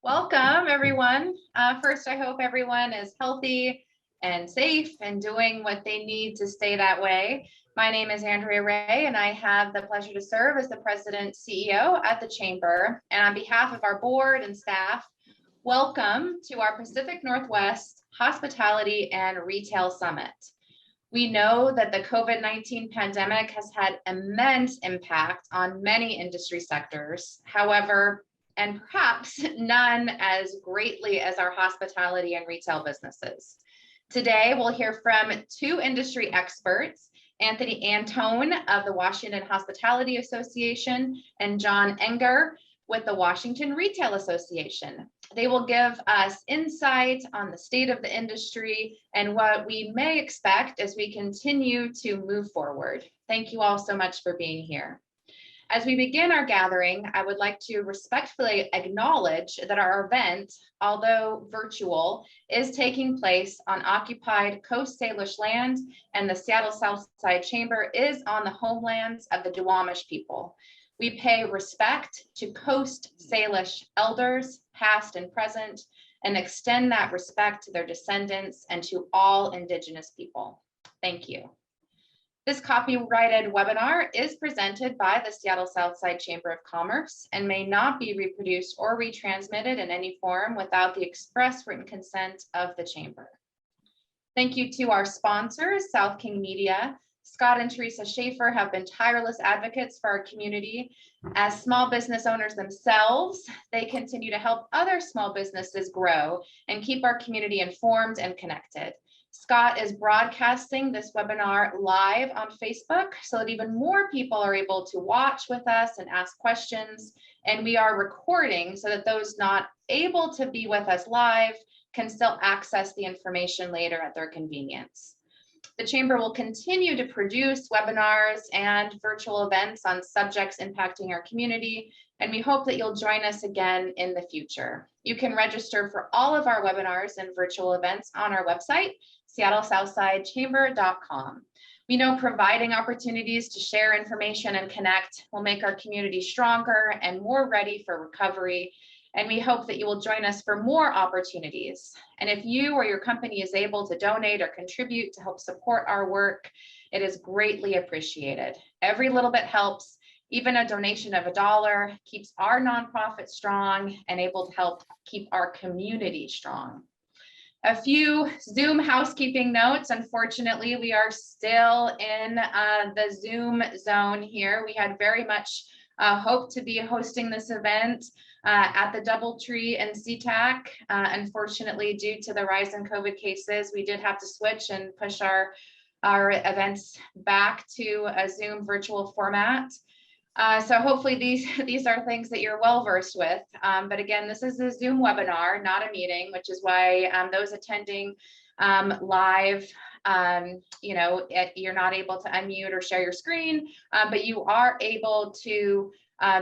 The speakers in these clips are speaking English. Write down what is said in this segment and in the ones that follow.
Welcome, everyone. First, I hope everyone is healthy and safe and doing what they need to stay that way. My name is Andrea Ray, and I have the pleasure to serve as the President CEO at the Chamber. And on behalf of our board and staff, welcome to our Pacific Northwest Hospitality and Retail Summit. We know that the COVID-19 pandemic has had immense impact on many industry sectors. However, and perhaps none as greatly as our hospitality and retail businesses. Today, we'll hear from two industry experts, Anton of the Washington Hospitality Association and John Engber with the Washington Retail Association. They will give us insight on the state of the industry and what we may expect as we continue to move forward. Thank you all so much for being here. As we begin our gathering, I would like to respectfully acknowledge that our event, although virtual, is taking place on occupied Coast Salish land, and the Seattle Southside Chamber is on the homelands of the Duwamish people. We pay respect to Coast Salish elders, past and present, and extend that respect to their descendants and to all Indigenous people. Thank you. This copyrighted webinar is presented by the Seattle Southside Chamber of Commerce and may not be reproduced or retransmitted in any form without the express written consent of the Chamber. Thank you to our sponsors, South King Media. Scott and Teresa Schaefer have been tireless advocates for our community. As small business owners themselves, they continue to help other small businesses grow and keep our community informed and connected. Scott is broadcasting this webinar live on Facebook so that even more people are able to watch with us and ask questions. And we are recording so that those not able to be with us live can still access the information later at their convenience. The Chamber will continue to produce webinars and virtual events on subjects impacting our community, and we hope that you'll join us again in the future. You can register for all of our webinars and virtual events on our website, seattlesouthsidechamber.com. We know providing opportunities to share information and connect will make our community stronger and more ready for recovery. And we hope that you will join us for more opportunities. And if you or your company is able to donate or contribute to help support our work, it is greatly appreciated. Every little bit helps. Even a donation of $1 keeps our nonprofit strong and able to help keep our community strong. A few Zoom housekeeping notes. Unfortunately, we are still in the Zoom zone here. We had very much hoped to be hosting this event at the Doubletree and SeaTac. Unfortunately, due to the rise in COVID cases, we did have to switch and push our events back to a Zoom virtual format. So hopefully these are things that you're well versed with. But again, this is a Zoom webinar, not a meeting, which is why those attending live, you're not able to unmute or share your screen, but you are able to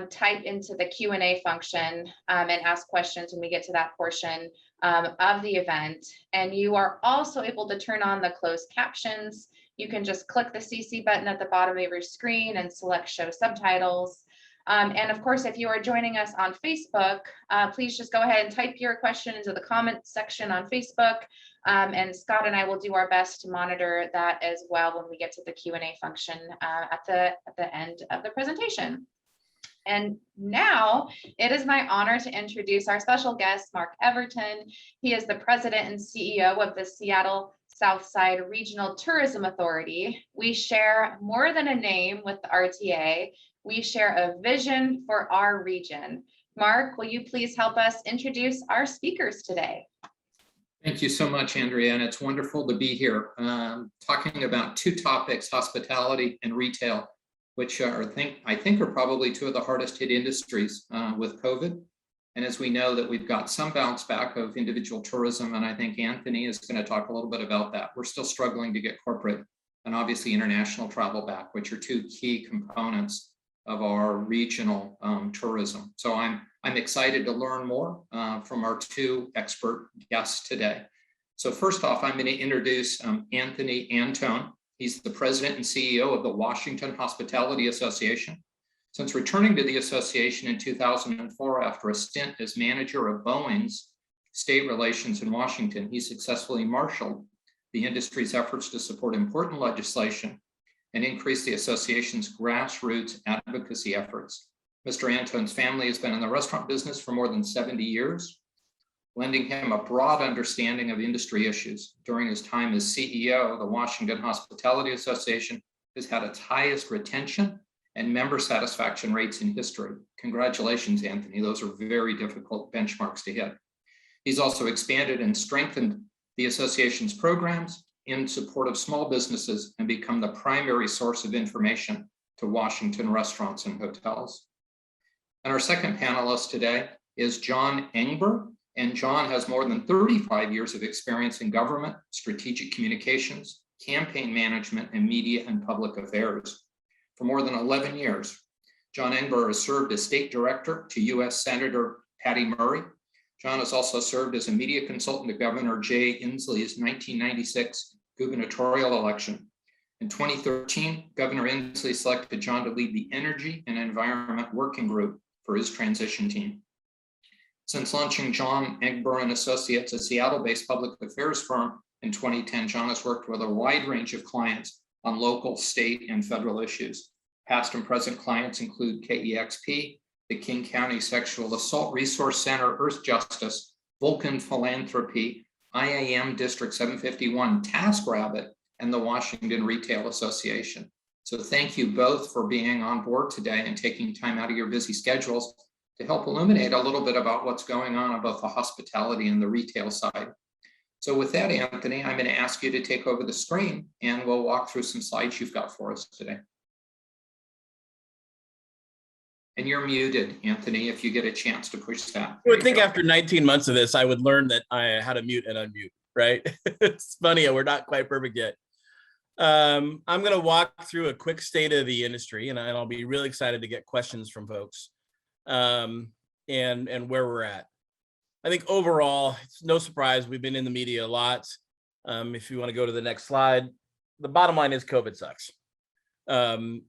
type into the Q&A function and ask questions when we get to that portion of the event. And you are also able to turn on the closed captions. You can just click the CC button at the bottom of your screen and select show subtitles. And of course, if you are joining us on Facebook, please just go ahead and type your question into the comment section on Facebook. And Scott and I will do our best to monitor that as well when we get to the Q&A function at the end of the presentation. And now it is my honor to introduce our special guest, Mark Everton. He is the president and CEO of the Seattle Southside Regional Tourism Authority. We share more than a name with the RTA. We share a vision for our region. Mark, will you please help us introduce our speakers today? Thank you so much, Andrea, and it's wonderful to be here talking about two topics, hospitality and retail, which I think are probably two of the hardest hit industries with COVID. And as we know that we've got some bounce back of individual tourism, and I think Anthony is going to talk a little bit about that. We're still struggling to get corporate and obviously international travel back, which are two key components of our regional tourism. So I'm excited to learn more from our two expert guests today. So first off, I'm going to introduce Anton. He's the president and CEO of the Washington Hospitality Association. Since returning to the association in 2004 after a stint as manager of Boeing's state relations in Washington, he successfully marshaled the industry's efforts to support important legislation and increase the association's grassroots advocacy efforts. Mr. Anton's family has been in the restaurant business for more than 70 years, lending him a broad understanding of industry issues. During his time as CEO, the Washington Hospitality Association has had its highest retention and member satisfaction rates in history. Congratulations, Anthony. Those are very difficult benchmarks to hit. He's also expanded and strengthened the association's programs in support of small businesses and become the primary source of information to Washington restaurants and hotels. And our second panelist today is John Engber, and John has more than 35 years of experience in government, strategic communications, campaign management, and media and public affairs. For more than 11 years, John Engber has served as state director to U.S. Senator Patty Murray. John has also served as a media consultant to Governor Jay Inslee's 1996 gubernatorial election. In 2013, Governor Inslee selected John to lead the Energy and Environment Working Group for his transition team. Since launching John Engber and Associates, a Seattle-based public affairs firm, in 2010, John has worked with a wide range of clients on local, state, and federal issues. Past and present clients include KEXP, the King County Sexual Assault Resource Center, Earth Justice, Vulcan Philanthropy, IAM District 751, TaskRabbit, and the Washington Retail Association. So thank you both for being on board today and taking time out of your busy schedules to help illuminate a little bit about what's going on both the hospitality and the retail side. So with that, Anthony, I'm going to ask you to take over the screen and we'll walk through some slides you've got for us today. And you're muted, Anthony, if you get a chance to push that. I would think after 19 months of this, I would learn that I had to mute and unmute, right? It's funny, we're not quite perfect yet. I'm going to walk through a quick state of the industry, and I'll be really excited to get questions from folks and where we're at. I think overall, it's no surprise, we've been in the media a lot. If you want to go to the next slide, the bottom line is COVID sucks.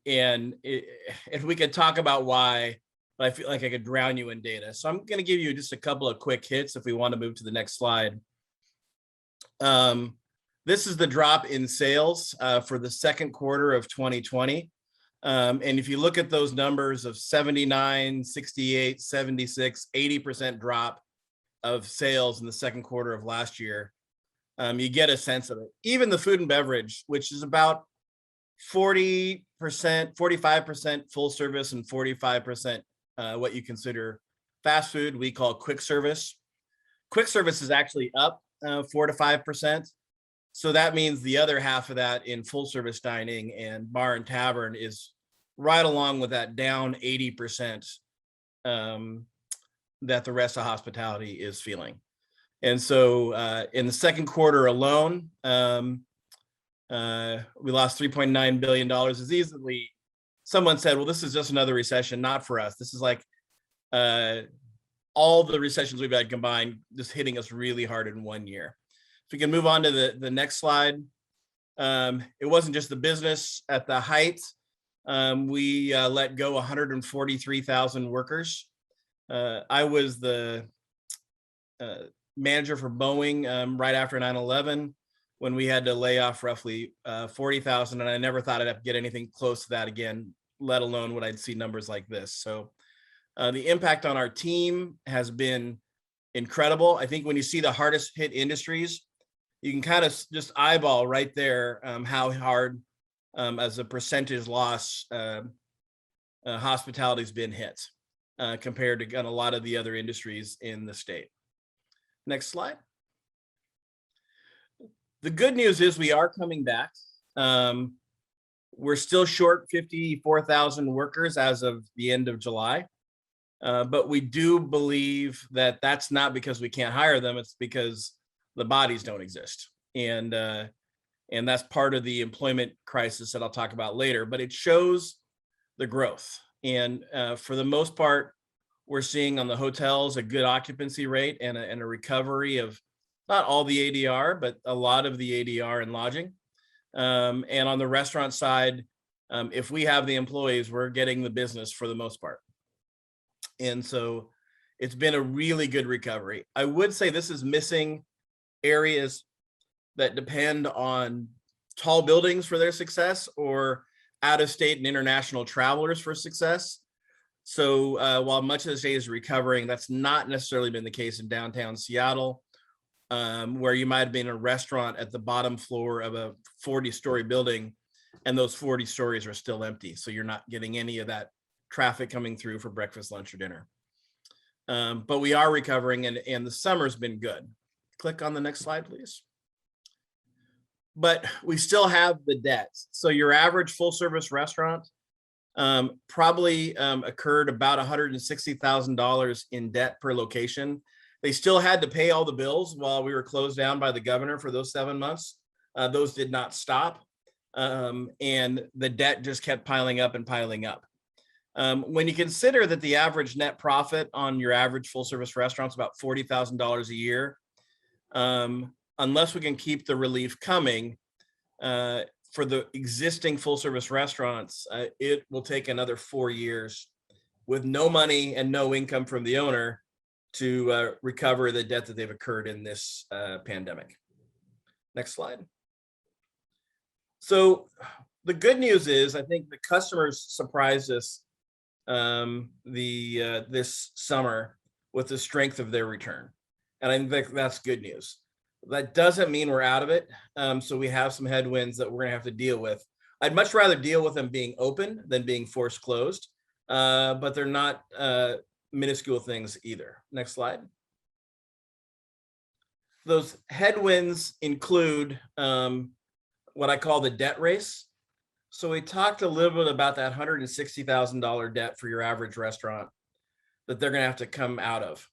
If we could talk about why, but I feel like I could drown you in data. So I'm going to give you just a couple of quick hits if we want to move to the next slide. This is the drop in sales for the second quarter of 2020. And if you look at those numbers of 79, 68, 76, 80% drop of sales in the second quarter of last year, you get a sense of it. Even the food and beverage, which is about 40%, 45% full service and 45% what you consider fast food, we call quick service. Quick service is actually up 4 to 5%. So that means the other half of that in full service dining and bar and tavern is right along with that down 80% that the rest of hospitality is feeling. And so in the second quarter alone, we lost $3.9 billion. As easily, someone said, well, this is just another recession. Not for us. This is like all the recessions we've had combined, just hitting us really hard in 1 year. If we can move on to the next slide. It wasn't just the business at the height. We let go 143,000 workers. I was the manager for Boeing right after 9/11 when we had to lay off roughly 40,000, and I never thought I'd get anything close to that again, let alone would I'd see numbers like this. So the impact on our team has been incredible. I think when you see the hardest hit industries, you can kind of just eyeball right there how hard as a percentage loss hospitality's been hit compared to a lot of the other industries in the state. Next slide. The good news is we are coming back. We're still short 54,000 workers as of the end of July. But we do believe that that's not because we can't hire them. It's because the bodies don't exist. And that's part of the employment crisis that I'll talk about later, but it shows the growth. And for the most part, we're seeing on the hotels a good occupancy rate and a recovery of not all the ADR, but a lot of the ADR in lodging. And on the restaurant side, If we have the employees, we're getting the business for the most part. And so it's been a really good recovery. I would say this is missing areas that depend on tall buildings for their success or out of state and international travelers for success. So while much of the state is recovering, that's not necessarily been the case in downtown Seattle, where you might have been a restaurant at the bottom floor of a 40-story building, and those 40 stories are still empty. So you're not getting any of that traffic coming through for breakfast, lunch, or dinner. But we are recovering, and the summer's been good. Click on the next slide, please. But we still have the debts. So your average full service restaurant probably occurred about $160,000 in debt per location. They still had to pay all the bills while we were closed down by the governor for those 7 months. Those did not stop. And the debt just kept piling up and piling up. When you consider that the average net profit on your average full service restaurant is about $40,000 a year, unless we can keep the relief coming for the existing full service restaurants, it will take another 4 years with no money and no income from the owner to recover the debt that they've incurred in this pandemic. Next slide. So the good news is, I think the customers surprised us this summer with the strength of their return. And I think that's good news. That doesn't mean we're out of it. So we have some headwinds that we're gonna have to deal with. I'd much rather deal with them being open than being forced closed, but they're not minuscule things either. Next slide. Those headwinds include what I call the debt race. So we talked a little bit about that $160,000 debt for your average restaurant that they're gonna have to come out of.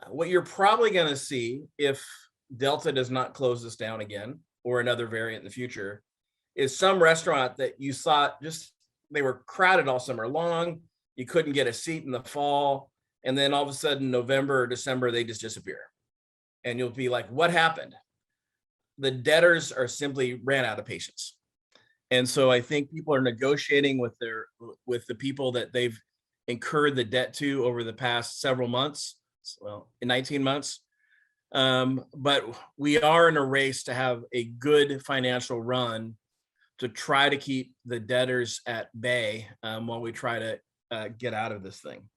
What you're probably gonna see if Delta does not close this down again, or another variant in the future, is some restaurant that you saw they were crowded all summer long. You couldn't get a seat in the fall. And then all of a sudden, November or December, they just disappear. And you'll be like, what happened? The debtors are simply ran out of patience. And so I think people are negotiating with the people that they've incurred the debt to over the past several months, well, in 19 months. But we are in a race to have a good financial run to try to keep the debtors at bay while we try to get out of this thing.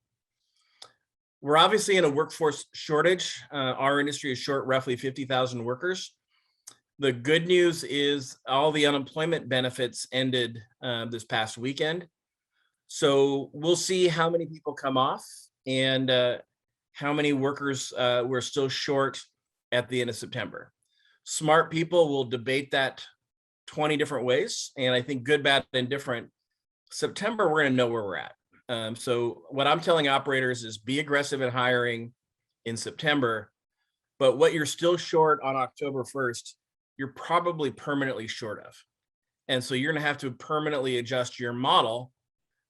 We're obviously in a workforce shortage. Our industry is short roughly 50,000 workers. The good news is all the unemployment benefits ended this past weekend. So we'll see how many people come off and how many workers we're still short at the end of September. Smart people will debate that 20 different ways. And I think good, bad, and different. September, we're gonna know where we're at. So what I'm telling operators is be aggressive in hiring in September, but what you're still short on October 1st, you're probably permanently short of. And so you're gonna have to permanently adjust your model,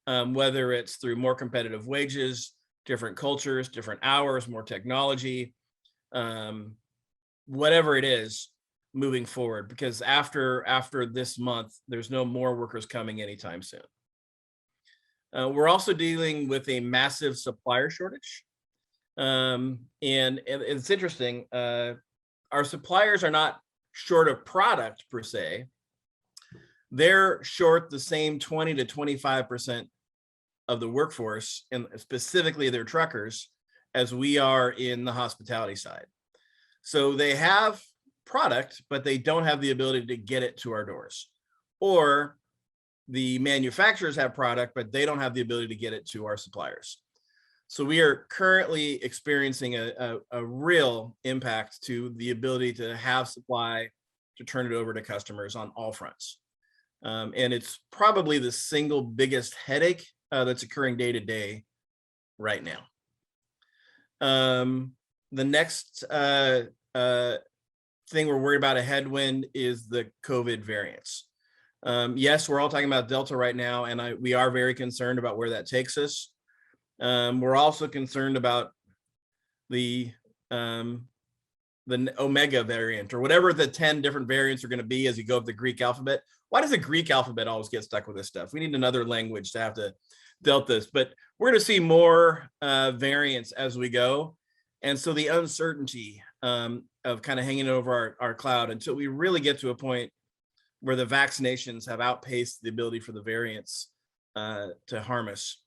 whether it's through more competitive wages, different cultures, different hours, more technology, whatever it is moving forward, because after this month, there's no more workers coming anytime soon. We're also dealing with a massive supplier shortage. And it's interesting, our suppliers are not short of product per se. They're short the same 20 to 25% of the workforce, and specifically their truckers, as we are in the hospitality side. So they have product, but they don't have the ability to get it to our doors. Or the manufacturers have product, but they don't have the ability to get it to our suppliers. So we are currently experiencing a real impact to the ability to have supply to turn it over to customers on all fronts. And it's probably the single biggest headache that's occurring day to day right now. The next thing we're worried about, a headwind, is the COVID variants. Yes, we're all talking about Delta right now, and we are very concerned about where that takes us. We're also concerned about the Omega variant or whatever the 10 different variants are going to be as you go up the Greek alphabet. Why does the Greek alphabet always get stuck with this stuff? We need another language to have to deal with this, but we're going to see more variants as we go. And so the uncertainty of kind of hanging over our cloud until we really get to a point where the vaccinations have outpaced the ability for the variants to harm us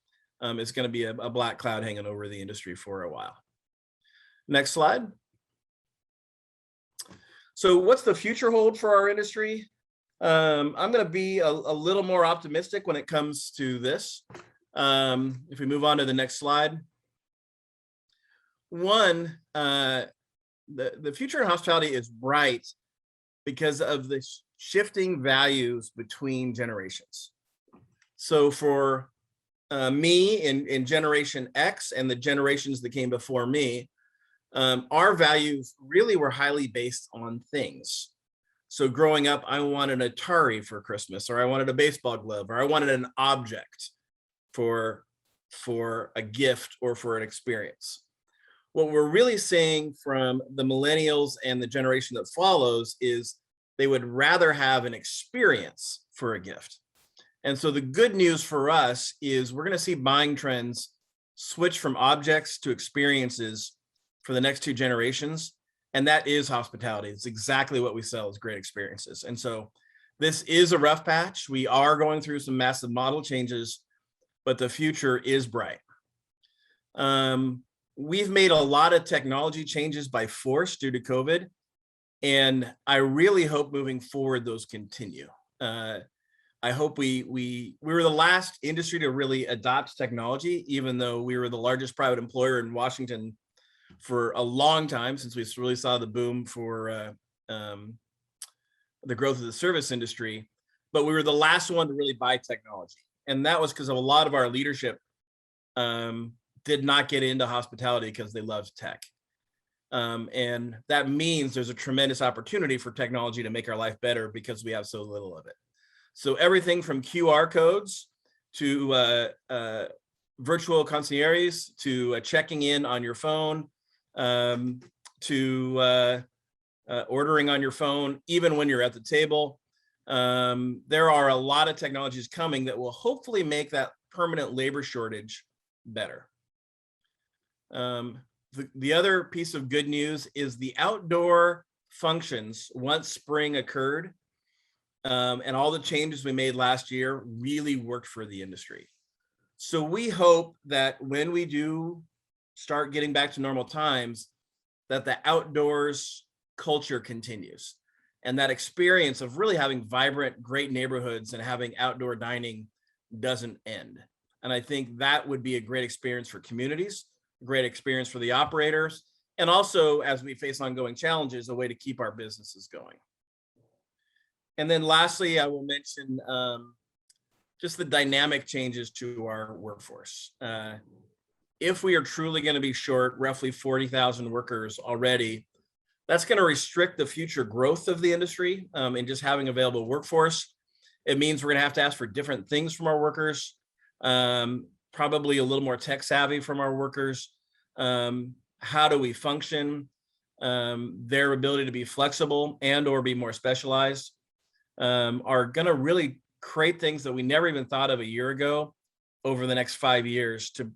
is going to be a black cloud hanging over the industry for a while. Next slide. So what's the future hold for our industry? I'm going to be a little more optimistic when it comes to this. If we move on to the next slide. One, the future in hospitality is bright because of the shifting values between generations. So for me in Generation X and the generations that came before me, our values really were highly based on things. So growing up, I wanted an Atari for Christmas, or I wanted a baseball glove, or I wanted an object for a gift or for an experience. What we're really seeing from the millennials and the generation that follows is they would rather have an experience for a gift. And so the good news for us is we're going to see buying trends switch from objects to experiences for the next two generations. And that is hospitality. It's exactly what we sell, is great experiences. And so this is a rough patch. We are going through some massive model changes, but the future is bright. We've made a lot of technology changes by force due to COVID. And I really hope moving forward, those continue. I hope we were the last industry to really adopt technology, even though we were the largest private employer in Washington for a long time, since we really saw the boom for the growth of the service industry. But we were the last one to really buy technology. And that was because of a lot of our leadership did not get into hospitality because they loved tech. And that means there's a tremendous opportunity for technology to make our life better because we have so little of it. So everything from QR codes to virtual concierges to checking in on your phone to ordering on your phone, even when you're at the table. There are a lot of technologies coming that will hopefully make that permanent labor shortage better. The other piece of good news is the outdoor functions, once spring occurred, and all the changes we made last year really worked for the industry. So we hope that when we do start getting back to normal times, that the outdoors culture continues. And that experience of really having vibrant, great neighborhoods and having outdoor dining doesn't end. And I think that would be a great experience for communities, a great experience for the operators, and also, as we face ongoing challenges, a way to keep our businesses going. And then lastly, I will mention just the dynamic changes to our workforce. If we are truly going to be short roughly 40,000 workers already, that's going to restrict the future growth of the industry and just having available workforce. It means we're going to have to ask for different things from our workers, probably a little more tech savvy from our workers. How do we function? Their ability to be flexible and or be more specialized are going to really create things that we never even thought of a year ago over the next 5 years to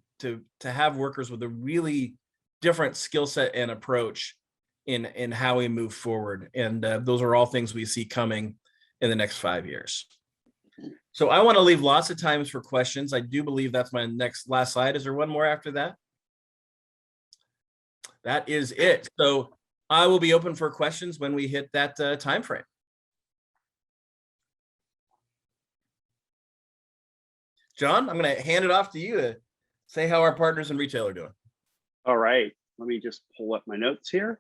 have workers with a really different skill set and approach in how we move forward. And those are all things we see coming in the next 5 years. So I want to leave lots of times for questions. I do believe that's my last slide. Is there one more after that? That is it. So I will be open for questions when we hit that time frame. John, I'm going to hand it off to you to say how our partners in retail are doing. All right, let me just pull up my notes here.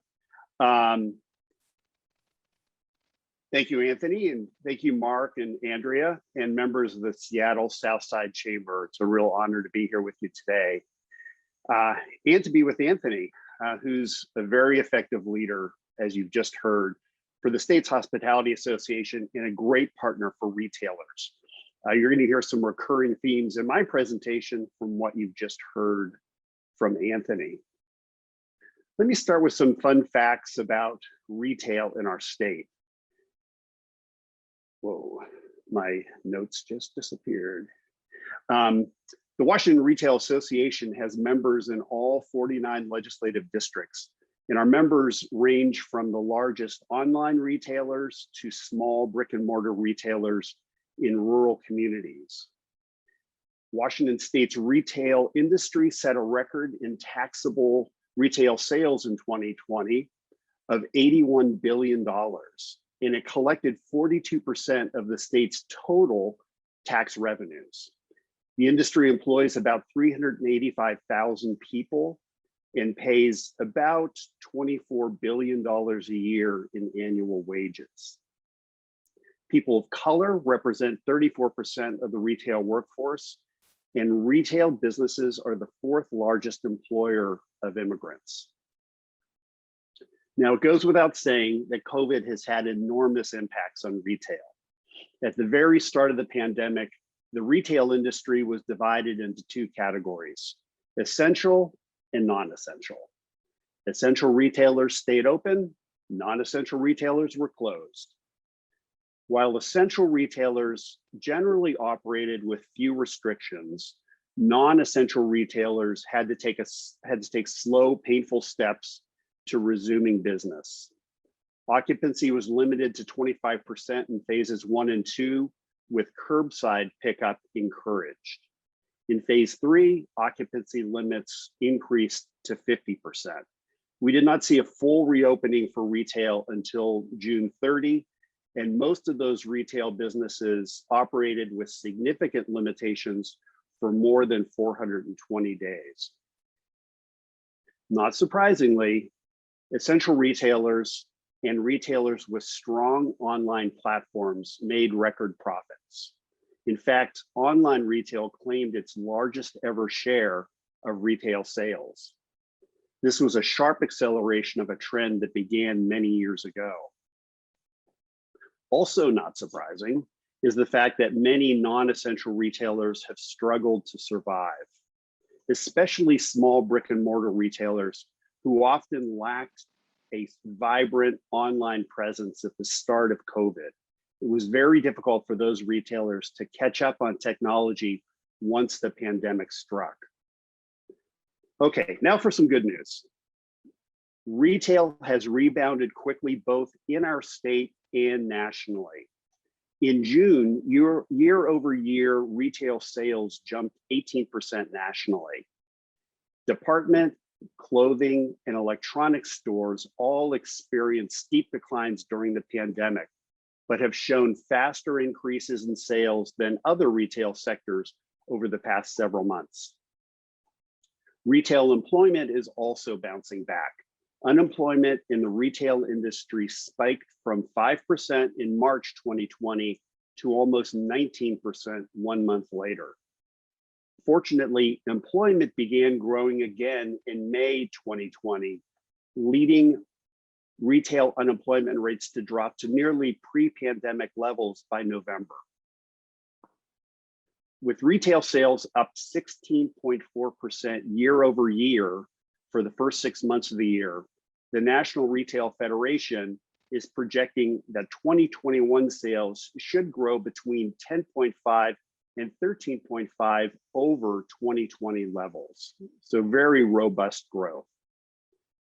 Thank you, Anthony, and thank you, Mark and Andrea, and members of the Seattle Southside Chamber. It's a real honor to be here with you today, and to be with Anthony, who's a very effective leader, as you've just heard, for the state's Hospitality Association and a great partner for retailers. You're going to hear some recurring themes in my presentation from what you've just heard from Anthony. Let me start with some fun facts about retail in our state. Whoa, my notes just disappeared. The Washington Retail Association has members in all 49 legislative districts, and our members range from the largest online retailers to small brick and mortar retailers in rural communities. Washington State's retail industry set a record in taxable retail sales in 2020 of $81 billion, and it collected 42% of the state's total tax revenues. The industry employs about 385,000 people and pays about $24 billion a year in annual wages. People of color represent 34% of the retail workforce, and retail businesses are the fourth largest employer of immigrants. Now, it goes without saying that COVID has had enormous impacts on retail. At the very start of the pandemic, the retail industry was divided into two categories: essential and non-essential. Essential retailers stayed open, non-essential retailers were closed. While essential retailers generally operated with few restrictions, non-essential retailers had to take slow, painful steps to resuming business. Occupancy was limited to 25% in phases 1 and 2, with curbside pickup encouraged. In phase 3, occupancy limits increased to 50%. We did not see a full reopening for retail until June 30, and most of those retail businesses operated with significant limitations for more than 420 days. Not surprisingly, essential retailers and retailers with strong online platforms made record profits. In fact, online retail claimed its largest ever share of retail sales. This was a sharp acceleration of a trend that began many years ago. Also not surprising is the fact that many non-essential retailers have struggled to survive, especially small brick and mortar retailers who often lacked a vibrant online presence at the start of COVID. It was very difficult for those retailers to catch up on technology once the pandemic struck. Okay, now for some good news. Retail has rebounded quickly both in our state and nationally. In June, year over year, retail sales jumped 18% nationally. Department, clothing, and electronics stores all experienced steep declines during the pandemic, but have shown faster increases in sales than other retail sectors over the past several months. Retail employment is also bouncing back. Unemployment in the retail industry spiked from 5% in March 2020 to almost 19% 1 month later. Fortunately, employment began growing again in May 2020, leading retail unemployment rates to drop to nearly pre-pandemic levels by November. With retail sales up 16.4% year over year for the first 6 months of the year, the National Retail Federation is projecting that 2021 sales should grow between 10.5 and 13.5 over 2020 levels. So very robust growth.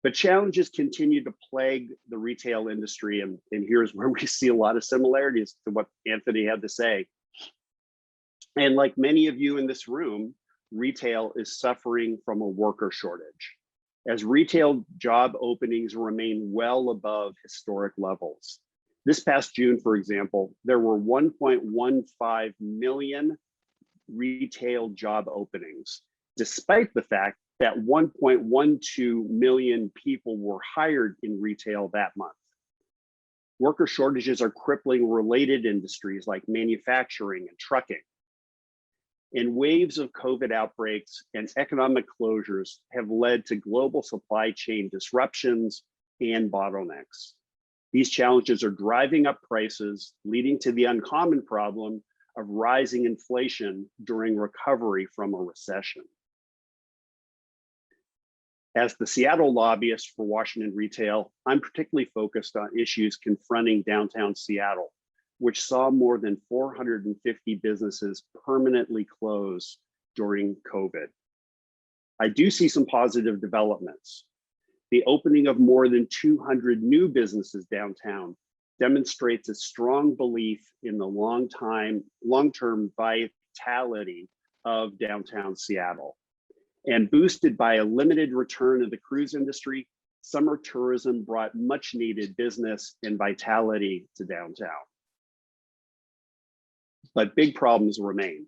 But challenges continue to plague the retail industry, and here's where we see a lot of similarities to what Anthony had to say. And like many of you in this room, retail is suffering from a worker shortage, as retail job openings remain well above historic levels. This past June, for example, there were 1.15 million retail job openings, despite the fact that 1.12 million people were hired in retail that month. Worker shortages are crippling related industries like manufacturing and trucking. And waves of COVID outbreaks and economic closures have led to global supply chain disruptions and bottlenecks. These challenges are driving up prices, leading to the uncommon problem of rising inflation during recovery from a recession. As the Seattle lobbyist for Washington Retail, I'm particularly focused on issues confronting downtown Seattle, which saw more than 450 businesses permanently close during COVID. I do see some positive developments. The opening of more than 200 new businesses downtown demonstrates a strong belief in the long-term vitality of downtown Seattle. And boosted by a limited return of the cruise industry, summer tourism brought much needed business and vitality to downtown. But big problems remain.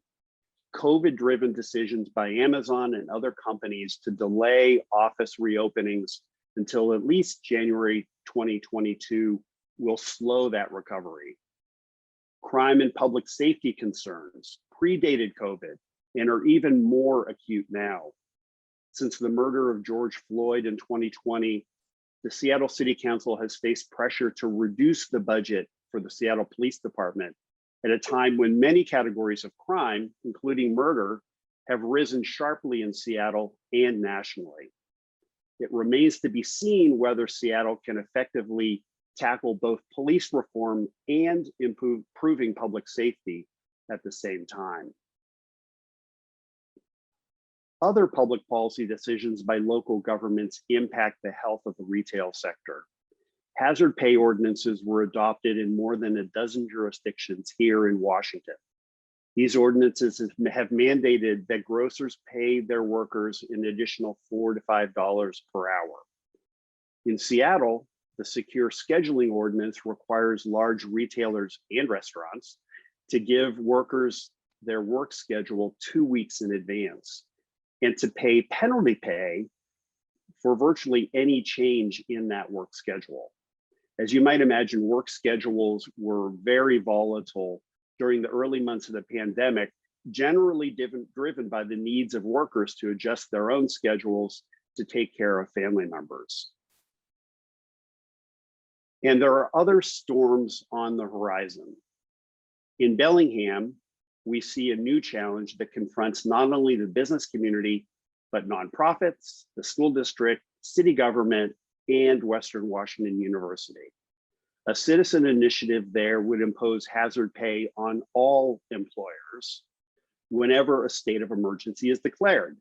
COVID-driven decisions by Amazon and other companies to delay office reopenings until at least January 2022 will slow that recovery. Crime and public safety concerns predated COVID and are even more acute now. Since the murder of George Floyd in 2020, the Seattle City Council has faced pressure to reduce the budget for the Seattle Police Department at a time when many categories of crime, including murder, have risen sharply in Seattle and nationally. It remains to be seen whether Seattle can effectively tackle both police reform and improving public safety at the same time. Other public policy decisions by local governments impact the health of the retail sector. Hazard pay ordinances were adopted in more than a dozen jurisdictions here in Washington. These ordinances have mandated that grocers pay their workers an additional $4 to $5 per hour. In Seattle, the secure scheduling ordinance requires large retailers and restaurants to give workers their work schedule 2 weeks in advance and to pay penalty pay for virtually any change in that work schedule. As you might imagine, work schedules were very volatile during the early months of the pandemic, generally driven by the needs of workers to adjust their own schedules to take care of family members. And there are other storms on the horizon. In Bellingham, we see a new challenge that confronts not only the business community, but nonprofits, the school district, city government, and Western Washington University. A citizen initiative there would impose hazard pay on all employers whenever a state of emergency is declared,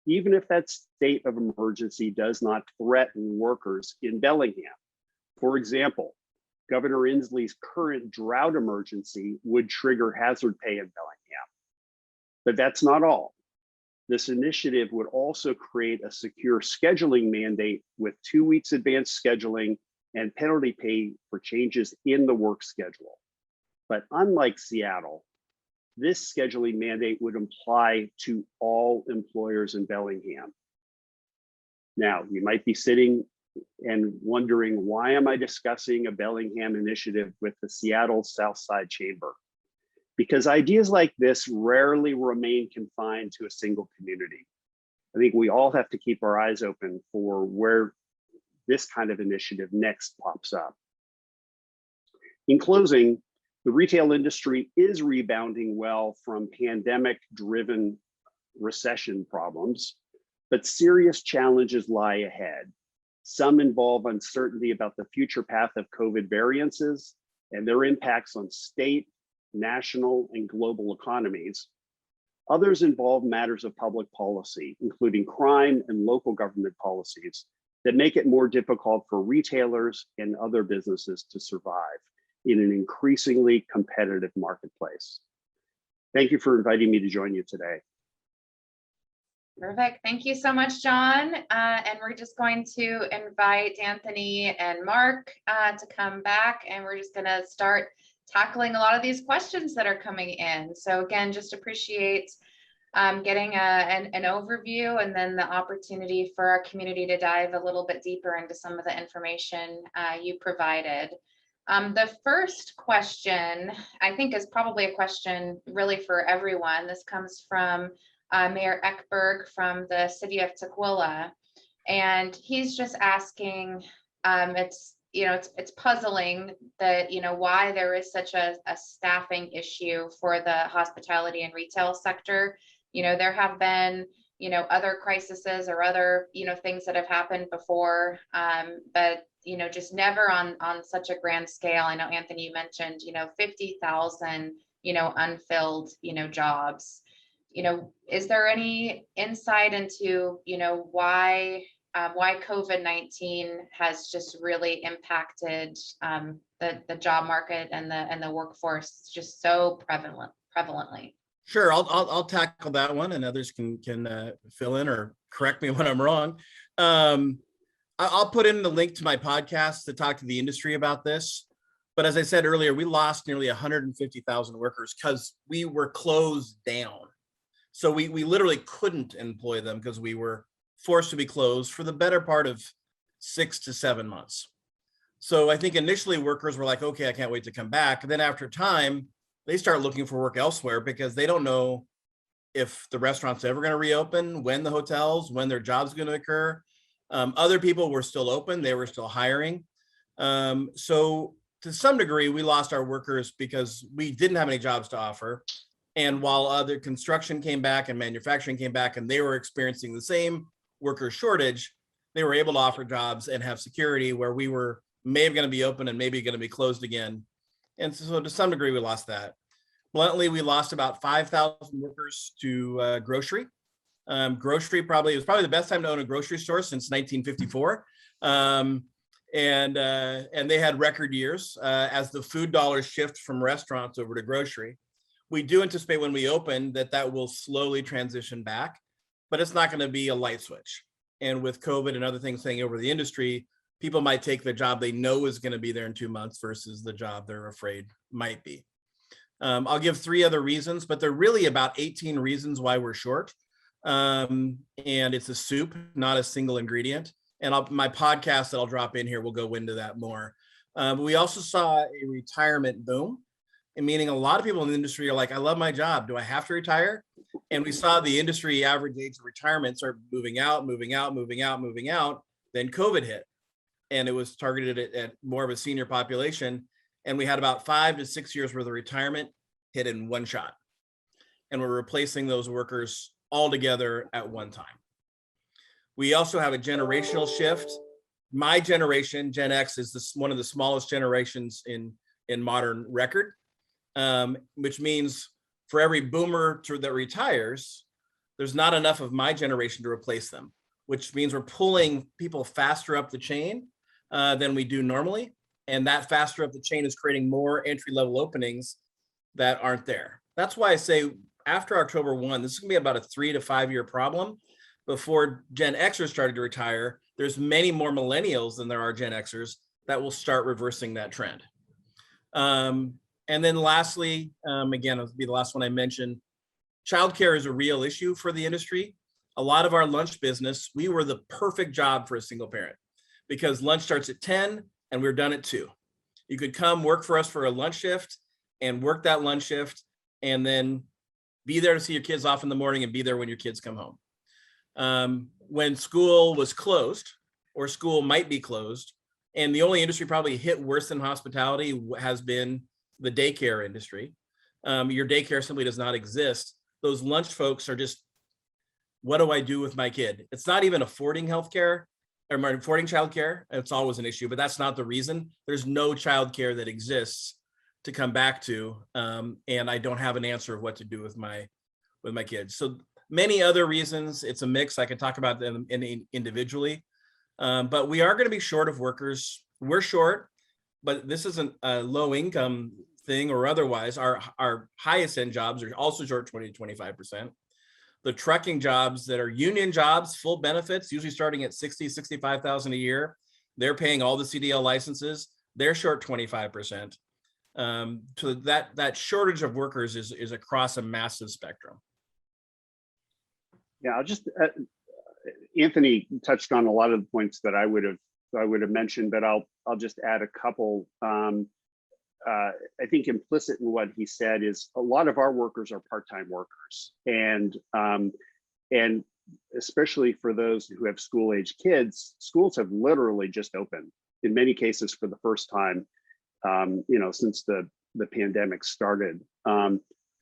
even if that state of emergency does not threaten workers in Bellingham. For example, Governor Inslee's current drought emergency would trigger hazard pay in Bellingham. But that's not all. This initiative would also create a secure scheduling mandate with 2 weeks advance scheduling and penalty pay for changes in the work schedule. But unlike Seattle, this scheduling mandate would apply to all employers in Bellingham. Now, you might be sitting and wondering, why am I discussing a Bellingham initiative with the Seattle Southside Chamber? Because ideas like this rarely remain confined to a single community. I think we all have to keep our eyes open for where this kind of initiative next pops up. In closing, the retail industry is rebounding well from pandemic-driven recession problems, but serious challenges lie ahead. Some involve uncertainty about the future path of COVID variances and their impacts on state, national, and global economies. Others involve matters of public policy, including crime and local government policies that make it more difficult for retailers and other businesses to survive in an increasingly competitive marketplace. Thank you for inviting me to join you today. Perfect. Thank you so much, John. And we're just going to invite Anthony and Mark to come back, and we're just going to start tackling a lot of these questions that are coming in. So again, just appreciate getting an overview and then the opportunity for our community to dive a little bit deeper into some of the information you provided. The first question, I think, is probably a question really for everyone. This comes from Mayor Engber from the city of Tukwila, and he's just asking, it's puzzling that, why there is such a staffing issue for the hospitality and retail sector. There have been, other crises or other, things that have happened before. But, just never on such a grand scale. I know, Anthony, you mentioned, 50,000, unfilled, jobs. Is there any insight into, why COVID-19 has just really impacted the job market and the workforce just so prevalently? Sure, I'll tackle that one, and others can fill in or correct me when I'm wrong. I'll put in the link to my podcast to talk to the industry about this. But as I said earlier, we lost nearly 150,000 workers because we were closed down. So we literally couldn't employ them because we were forced to be closed for the better part of 6 to 7 months. So I think initially workers were like, okay, I can't wait to come back. And then after time, they start looking for work elsewhere because they don't know if the restaurant's ever going to reopen, when the hotels, when their job's going to occur. Other people were still open. They were still hiring. So to some degree, we lost our workers because we didn't have any jobs to offer. And while other construction came back and manufacturing came back and they were experiencing the same worker shortage, they were able to offer jobs and have security where we were maybe going to be open and maybe going to be closed again. And so to some degree, we lost that. Bluntly, we lost about 5,000 workers to grocery. Grocery was probably the best time to own a grocery store since 1954. And they had record years as the food dollars shift from restaurants over to grocery. We do anticipate when we open that will slowly transition back, but it's not going to be a light switch. And with COVID and other things hanging over the industry, people might take the job they know is going to be there in 2 months versus the job they're afraid might be. I'll give 3 other reasons, but they're really about 18 reasons why we're short. And it's a soup, not a single ingredient. And my podcast that I'll drop in here will go into that more. But we also saw a retirement boom, and meaning a lot of people in the industry are like, I love my job. Do I have to retire? And we saw the industry average age of retirement start moving out. Then COVID hit, and it was targeted at more of a senior population. And we had about 5 to 6 years worth of retirement hit in one shot. And we're replacing those workers all together at one time. We also have a generational shift. My generation, Gen X, is one of the smallest generations in modern record, which means for every boomer that retires, there's not enough of my generation to replace them, which means we're pulling people faster up the chain than we do normally. And that faster up the chain is creating more entry-level openings that aren't there. That's why I say after October 1, this is gonna be about a 3 to 5 year problem before Gen Xers started to retire. There's many more millennials than there are Gen Xers that will start reversing that trend. And then lastly, again, it'll be the last one I mentioned, childcare is a real issue for the industry. A lot of our lunch business, we were the perfect job for a single parent because lunch starts at 10 and we're done at 2. You could come work for us for a lunch shift and work that lunch shift and then be there to see your kids off in the morning and be there when your kids come home. When school was closed or school might be closed, and the only industry probably hit worse than hospitality has been the daycare industry. Your daycare simply does not exist. Those lunch folks are just, what do I do with my kid? It's not even affording healthcare or affording childcare. It's always an issue, but that's not the reason. There's no childcare that exists to come back to, and I don't have an answer of what to do with my kids. So many other reasons. It's a mix. I could talk about them individually, but we are going to be short of workers. We're short, but this isn't a low income thing or otherwise. Our highest end jobs are also short 20 to 25%. The trucking jobs that are union jobs, full benefits, usually starting at 60, 65,000 a year. They're paying all the CDL licenses. They're short 25%. So that shortage of workers is across a massive spectrum. Yeah, I'll just Anthony touched on a lot of the points that I would have mentioned, but I'll just add a couple. I think implicit in what he said is a lot of our workers are part-time workers, and especially for those who have school-age kids, schools have literally just opened in many cases for the first time, since the pandemic started.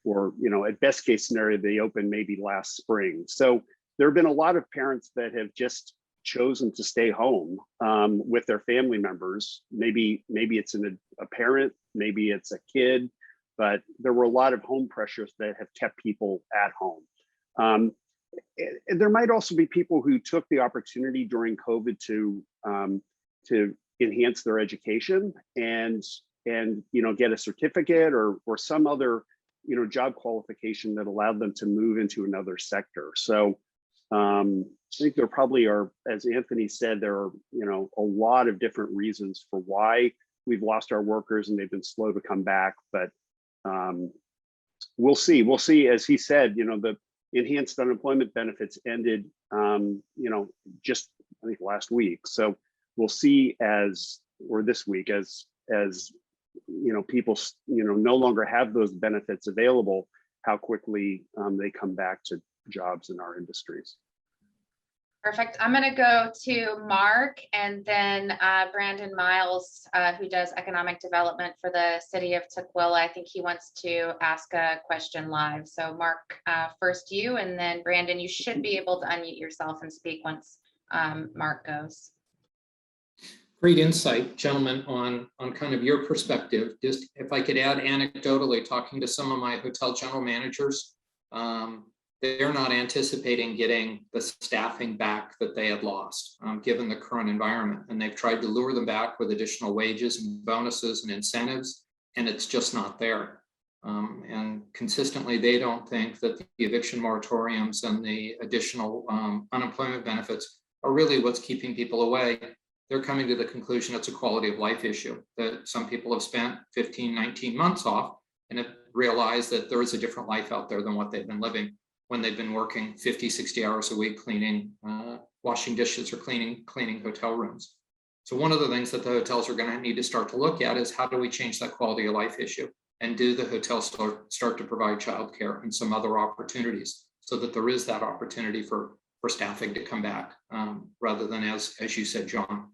Or at best case scenario, they opened maybe last spring. So there have been a lot of parents that have just chosen to stay home with their family members. Maybe it's a parent, maybe it's a kid, but there were a lot of home pressures that have kept people at home. And there might also be people who took the opportunity during COVID to enhance their education and get a certificate or some other job qualification that allowed them to move into another sector. So I think there probably are, as Anthony said, there are a lot of different reasons for why we've lost our workers and they've been slow to come back. But we'll see. As he said, the enhanced unemployment benefits ended, just I think last week. So we'll see this week as people no longer have those benefits available, how quickly they come back to jobs in our industries. Perfect. I'm going to go to Mark and then Brandon Miles, who does economic development for the city of Tukwila. I think he wants to ask a question live. So Mark, first you, and then Brandon, you should be able to unmute yourself and speak once Mark goes. Great insight, gentlemen, on kind of your perspective. Just if I could add anecdotally, talking to some of my hotel general managers, they're not anticipating getting the staffing back that they had lost, given the current environment. And they've tried to lure them back with additional wages and bonuses and incentives, and it's just not there. And consistently, they don't think that the eviction moratoriums and the additional unemployment benefits are really what's keeping people away. They're coming to the conclusion it's a quality of life issue, that some people have spent 15, 19 months off and have realized that there is a different life out there than what they've been living when they've been working 50, 60 hours a week cleaning, washing dishes or cleaning hotel rooms. So one of the things that the hotels are going to need to start to look at is how do we change that quality of life issue? And do the hotels start to provide childcare and some other opportunities so that there is that opportunity for staffing to come back, rather than as you said, John,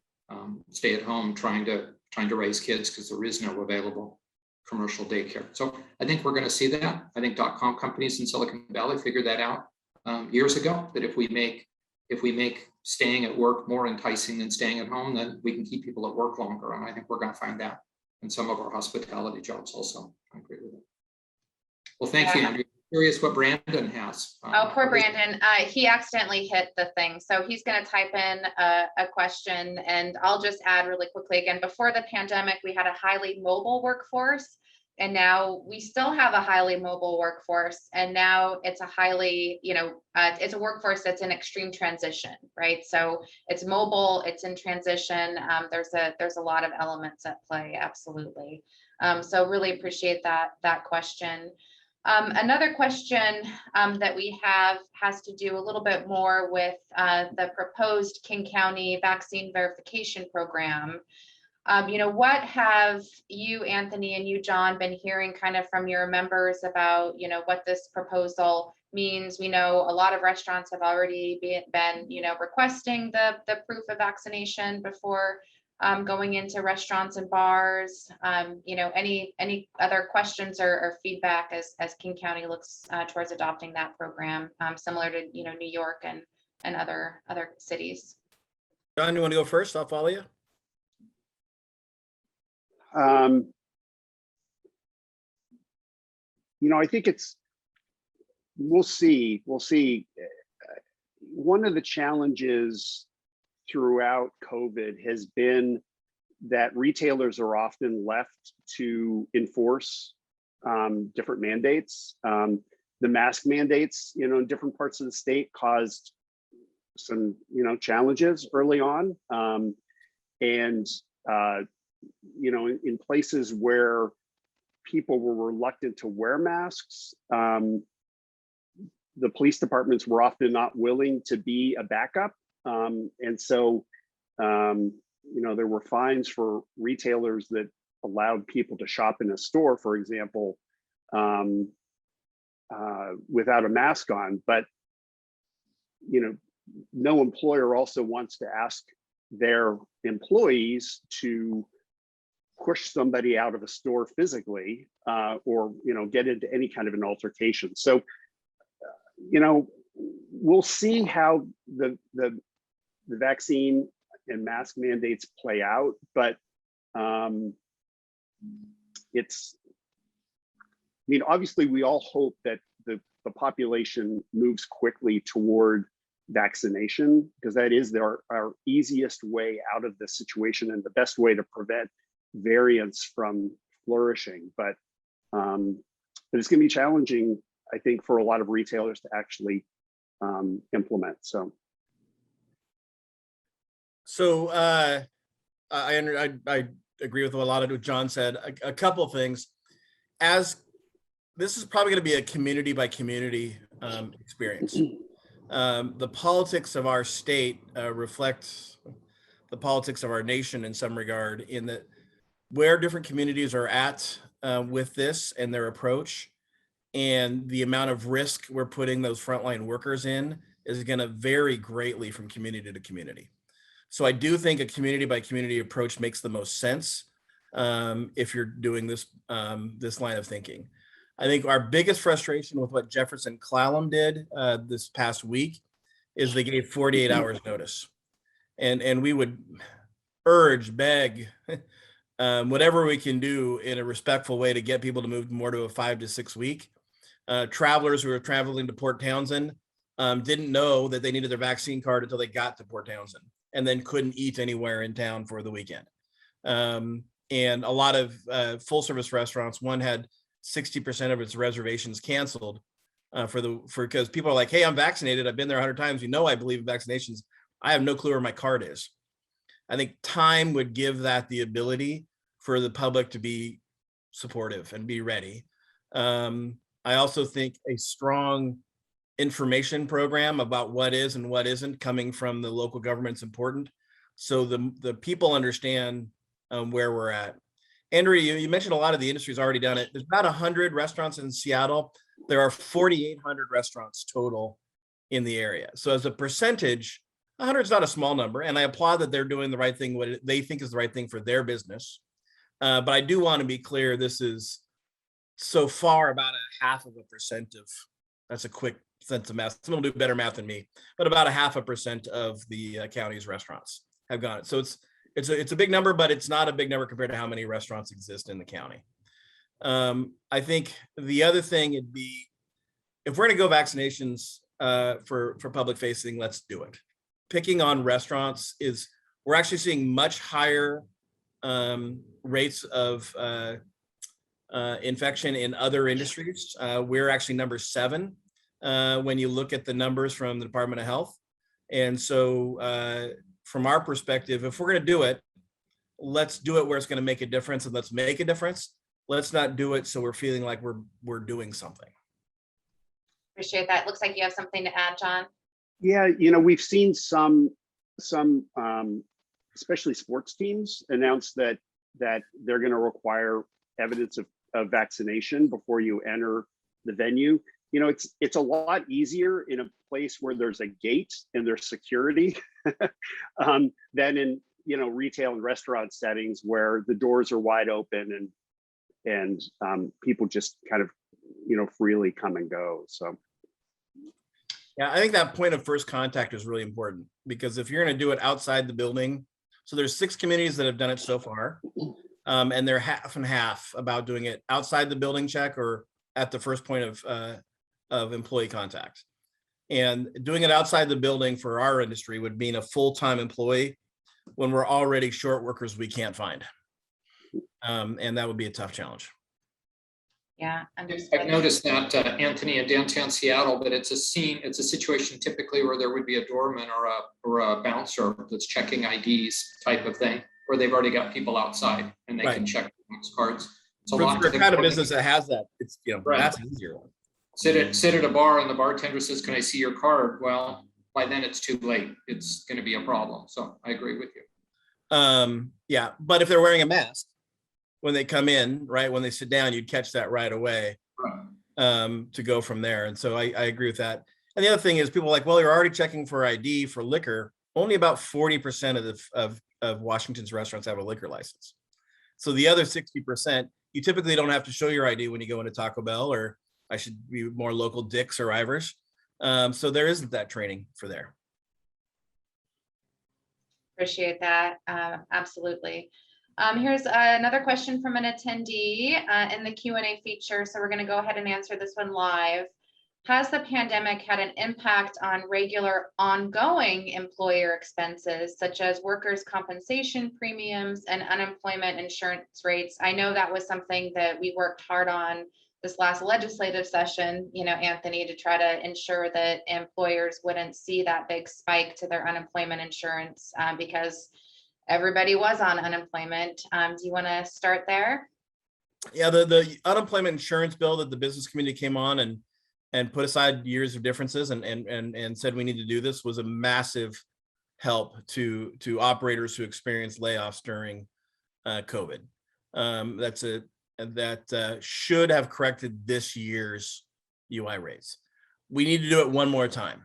stay at home trying to raise kids because there is no available commercial daycare. So I think we're going to see that. I think .com companies in Silicon Valley figured that out years ago, that if we make staying at work more enticing than staying at home, then we can keep people at work longer. And I think we're going to find that in some of our hospitality jobs also. I agree with it. Well, thank you, Andrew. Curious what Brandon has. Oh, poor Brandon. He accidentally hit the thing. So he's going to type in a question, and I'll just add really quickly again, before the pandemic, we had a highly mobile workforce, and now we still have a highly mobile workforce. And now it's a highly, it's a workforce that's in extreme transition, right? So it's mobile, it's in transition. There's a lot of elements at play. Absolutely. So really appreciate that question. Another question that we have has to do a little bit more with the proposed King County vaccine verification program. What have you, Anthony, and you, John, been hearing kind of from your members about, what this proposal means? We know a lot of restaurants have already been requesting the proof of vaccination before going into restaurants and bars. Any other questions or feedback as King County looks towards adopting that program, similar to New York and other cities? John, you want to go first? I'll follow you. I think we'll see. One of the challenges throughout COVID has been that retailers are often left to enforce different mandates. The mask mandates, in different parts of the state caused some, challenges early on. In places where people were reluctant to wear masks, the police departments were often not willing to be a backup. And so, there were fines for retailers that allowed people to shop in a store, for example, without a mask on. But, no employer also wants to ask their employees to push somebody out of a store physically, or, get into any kind of an altercation. So, we'll see how the vaccine and mask mandates play out, but obviously we all hope that the population moves quickly toward vaccination, because that is our easiest way out of this situation and the best way to prevent variants from flourishing. But it's going to be challenging, I think, for a lot of retailers to actually implement. So I agree with a lot of what John said. A couple of things. As this is probably going to be a community by community experience. The politics of our state reflect the politics of our nation in some regard, in that where different communities are at with this and their approach, and the amount of risk we're putting those frontline workers in is going to vary greatly from community to community. So I do think a community by community approach makes the most sense if you're doing this this line of thinking. I think our biggest frustration with what Jefferson Clallam did this past week is they gave 48 hours notice. And we would urge, beg, whatever we can do in a respectful way to get people to move more to a 5 to 6 week. Travelers who were traveling to Port Townsend didn't know that they needed their vaccine card until they got to Port Townsend, and then couldn't eat anywhere in town for the weekend. And a lot of full service restaurants, one had 60% of its reservations canceled because people are like, hey, I'm vaccinated. I've been there 100 times. I believe in vaccinations. I have no clue where my card is. I think time would give that the ability for the public to be supportive and be ready. I also think a strong information program about what is and what isn't coming from the local government is important, so the people understand where we're at. Andrea, you mentioned a lot of the industry's already done it. There's about 100 restaurants in Seattle. There are 4,800 restaurants total in the area. So as a percentage, 100 is not a small number, and I applaud that they're doing the right thing, what they think is the right thing for their business. But I do want to be clear, this is so far about 0.5% of, that's a quick sense of math. Someone will do better math than me, but about 0.5% of the county's restaurants have gone. So it's a big number, but it's not a big number compared to how many restaurants exist in the county. I think the other thing would be, if we're going to go vaccinations for public facing, let's do it. Picking on restaurants we're actually seeing much higher rates of infection in other industries. We're actually number 7 when you look at the numbers from the Department of Health. And so from our perspective, if we're going to do it, let's do it where it's going to make a difference, and let's make a difference. Let's not do it so we're feeling like we're doing something. Appreciate that. Looks like you have something to add, John. Yeah, we've seen some especially sports teams announce that they're going to require evidence of vaccination before you enter the venue. It's a lot easier in a place where there's a gate and there's security than in retail and restaurant settings where the doors are wide open and people just kind of freely come and go. So yeah, I think that point of first contact is really important, because if you're going to do it outside the building, so there's 6 communities that have done it so far, and they're half and half about doing it outside the building check or at the first point of employee contact. And doing it outside the building for our industry would mean a full-time employee when we're already short workers we can't find. And that would be a tough challenge. Yeah, understood. I've noticed that, Anthony, in downtown Seattle, that it's a situation typically where there would be a doorman or a bouncer that's checking IDs type of thing, where they've already got people outside and they can check cards. It's a lot. For a kind of business that has that, it's right. That's an easier one. Sit at a bar and the bartender says, "Can I see your card?" Well, by then it's too late. It's going to be a problem. So I agree with you. Yeah, but if they're wearing a mask when they come in, right, when they sit down, you'd catch that right away. Right. To go from there. And so I agree with that. And the other thing is, people are like, well, you're already checking for ID for liquor. Only about 40% of Washington's restaurants have a liquor license. So the other 60%, you typically don't have to show your ID when you go into Taco Bell, or I should be more local, Dick's or Ivers. So there isn't that training for there. Appreciate that. Absolutely. Here's another question from an attendee in the Q&A feature. So we're going to go ahead and answer this one live. Has the pandemic had an impact on regular ongoing employer expenses, such as workers' compensation premiums and unemployment insurance rates? I know that was something that we worked hard on this last legislative session, Anthony, to try to ensure that employers wouldn't see that big spike to their unemployment insurance because everybody was on unemployment. Do you want to start there? Yeah, the unemployment insurance bill that the business community came on and put aside years of differences and said we need to do this was a massive help to operators who experienced layoffs during COVID. That should have corrected this year's UI rates. We need to do it one more time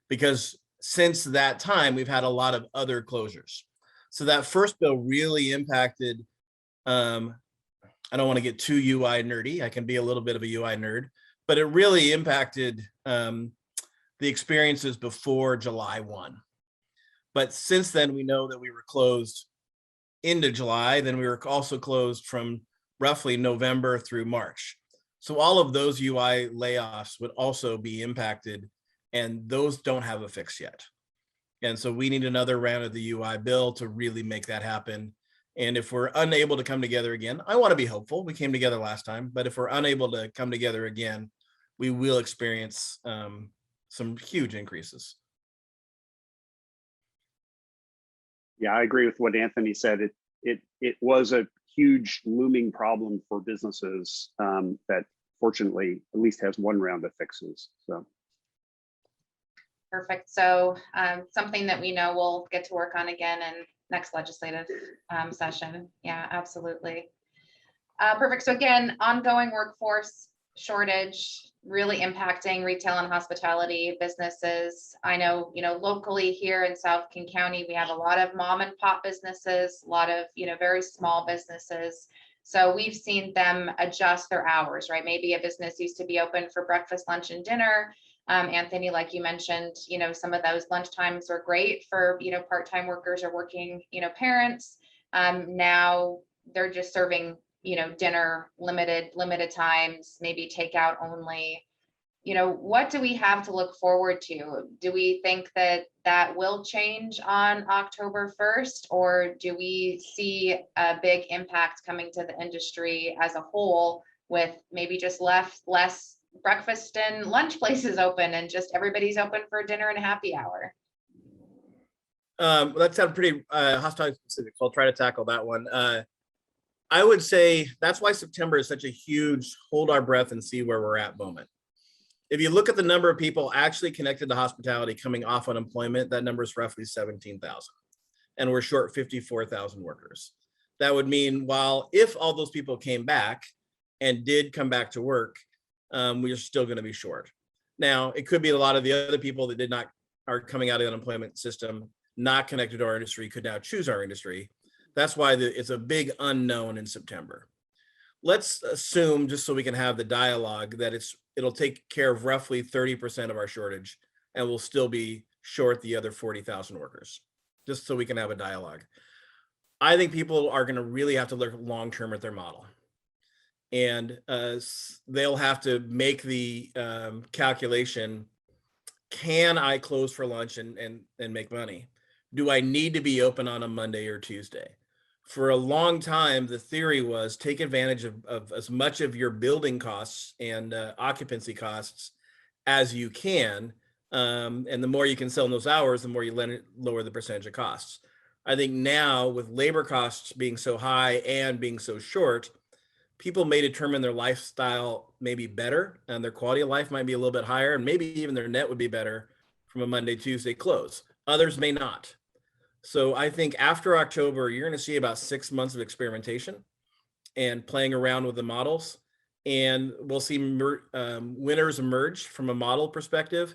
because since that time, we've had a lot of other closures. So that first bill really impacted, I don't want to get too UI nerdy. I can be a little bit of a UI nerd, but it really impacted the experiences before July 1. But since then, we know that we were closed into July, then we were also closed from roughly November through March. So all of those UI layoffs would also be impacted, and those don't have a fix yet. And so we need another round of the UI bill to really make that happen. And if we're unable to come together again, I want to be hopeful. We came together last time, but if we're unable to come together again, we will experience some huge increases. Yeah, I agree with what Anthony said. It was a huge looming problem for businesses that fortunately at least has one round of fixes. So. Perfect. So something that we know we'll get to work on again in next legislative session. Yeah, absolutely. Perfect. So again, ongoing workforce shortage really impacting retail and hospitality businesses. I know, locally here in South King County, we have a lot of mom and pop businesses, a lot of, very small businesses. So we've seen them adjust their hours, right? Maybe a business used to be open for breakfast, lunch, and dinner. Anthony, like you mentioned, some of those lunch times are great for, part-time workers or working, parents. Now they're just serving, dinner limited times, maybe takeout only. What do we have to look forward to? Do we think that will change on October 1st, or do we see a big impact coming to the industry as a whole with maybe just less breakfast and lunch places open and just everybody's open for dinner and happy hour? That sounds pretty hospitality specific, so I'll try to tackle that one. I would say that's why September is such a huge hold our breath and see where we're at moment. If you look at the number of people actually connected to hospitality coming off unemployment, that number is roughly 17,000, and we're short 54,000 workers. That would mean if all those people came back and did come back to work, we're still going to be short. Now, it could be a lot of the other people that are coming out of the unemployment system, not connected to our industry, could now choose our industry. That's why it's a big unknown in September. Let's assume, just so we can have the dialogue, that it'll take care of roughly 30% of our shortage, and we'll still be short the other 40,000 workers, just so we can have a dialogue. I think people are going to really have to look long-term at their model. And they'll have to make the calculation, can I close for lunch and make money? Do I need to be open on a Monday or Tuesday? For a long time, the theory was take advantage of as much of your building costs and occupancy costs as you can. And the more you can sell in those hours, the more you lower the percentage of costs. I think now with labor costs being so high and being so short, people may determine their lifestyle may be better and their quality of life might be a little bit higher, and maybe even their net would be better from a Monday, Tuesday close. Others may not. So I think after October, you're going to see about 6 months of experimentation and playing around with the models. And we'll see winners emerge from a model perspective.